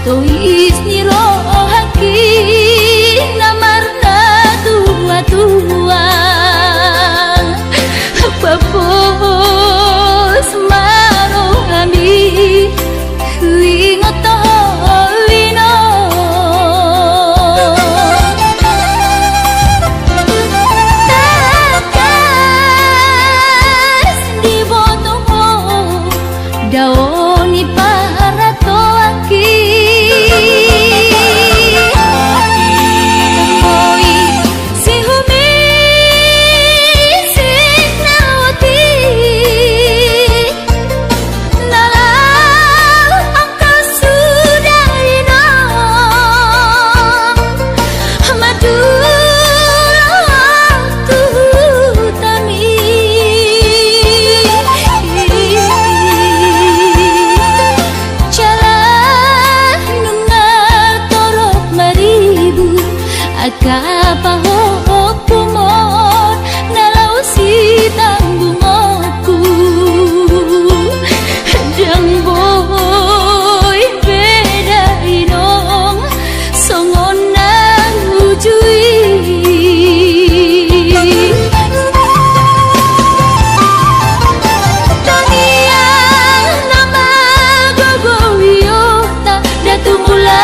tois niro haki namarna tua-tua papos maro ami huingoto wino takas di botomo daoni para toaki kapahok kumon nalaw si tanggungotku jang boy beda inong songon nang ujui tania nama gogowiota datu mula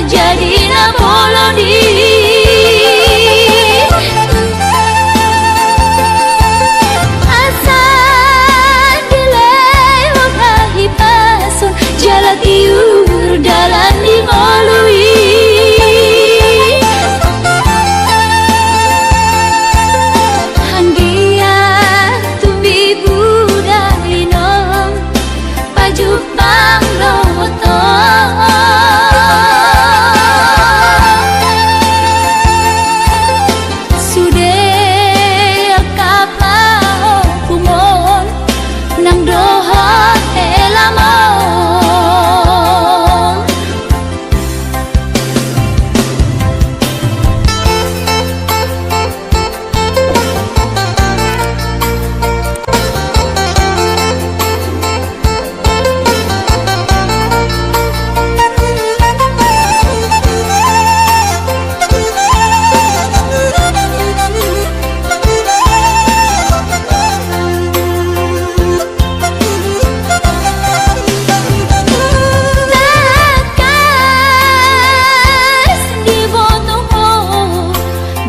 jadi na bolodi iur dalan di molui hanggia tumbi buda inom pajupang roto sude kapao kumon nang doha elamon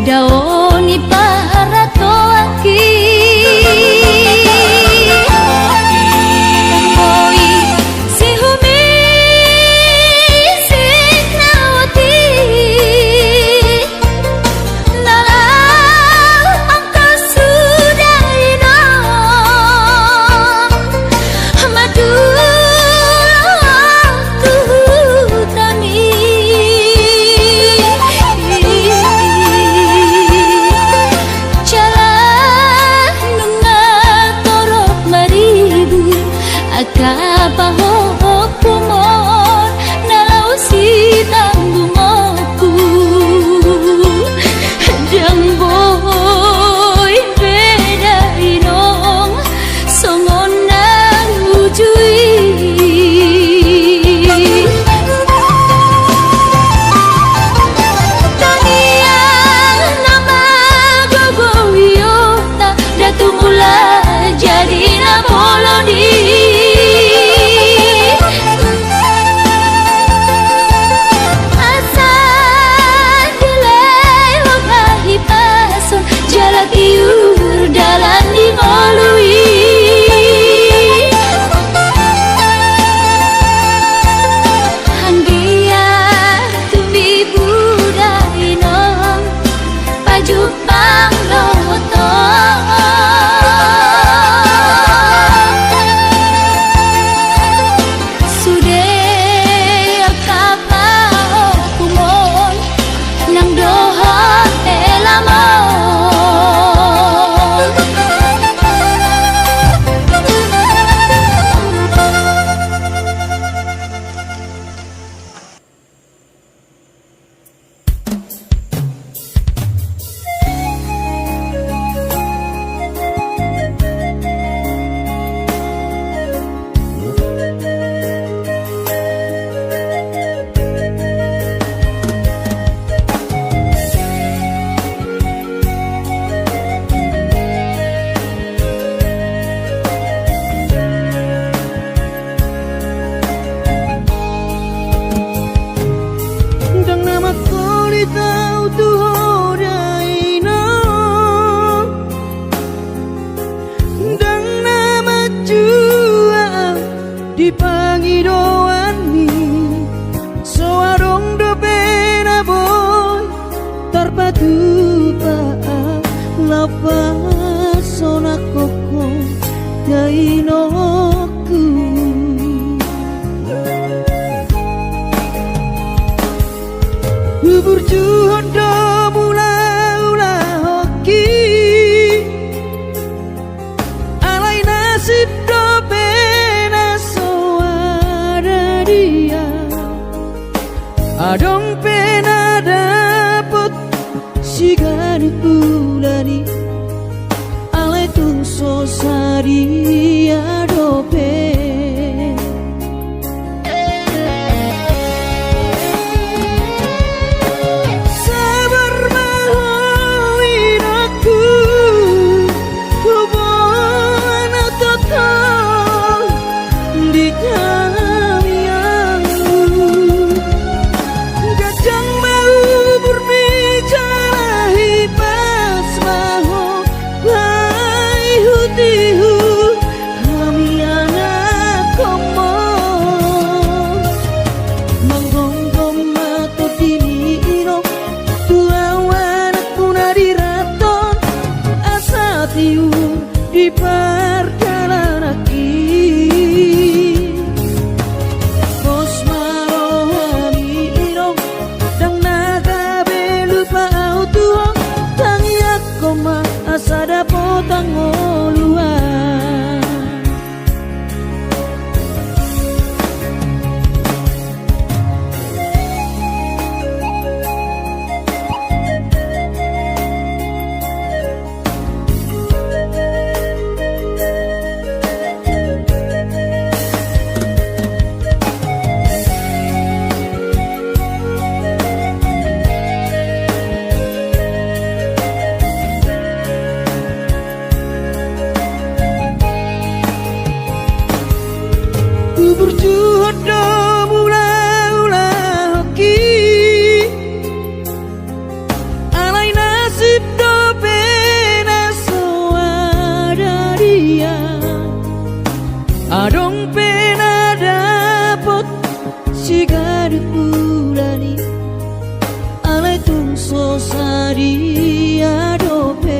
daoni para toaki koi si humi si nawati nala angka sudah inam madu tami apa sona koko gainoku bubur juhondo mula-ula hoki alai nasib do pena soara dia adong pena dapet sigar bulani alai tung sosari adope sabar mahoin aku hubungan total di kamianmu kadang mau berbicara hipas maho bai hutihu kami anak komo manggonggong mato diniro tuawan aku nadiraton asa tiu di perjalanan bos marohami irong dang naga belupa autuo tangi aku ma asada potang oluan berjuhondo mula-ula hoki alai nasib do pena soada dia adong pena dapot sigar bulani alai tung sosari adope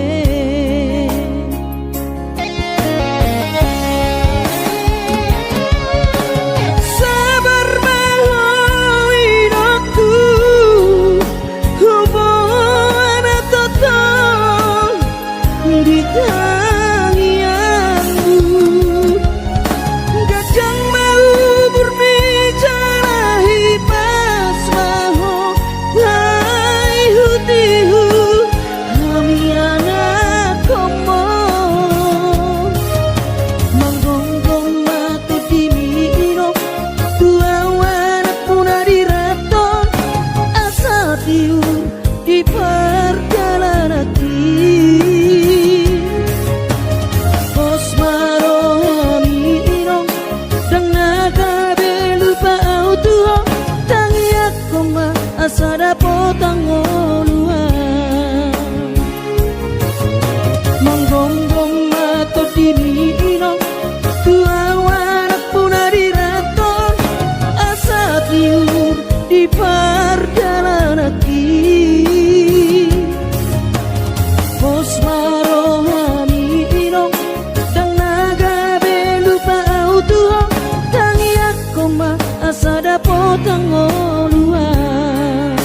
kadang mau berbicara hipas maho bai hutihu kami anak komo manggonggong matu dimiro tuawan aku nadiraton asa tiu di perjalanan bos marohami irong dang naga belupa autuo tangi aku ma asada potang oluan manggonggong mato dimi irong tuawan aku nadiraton asa tiur di perjalanan bos marohami irong dang naga belupa autuo tangi aku ma asada potang oluan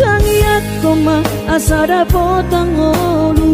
tangi aku ma asada potang oluan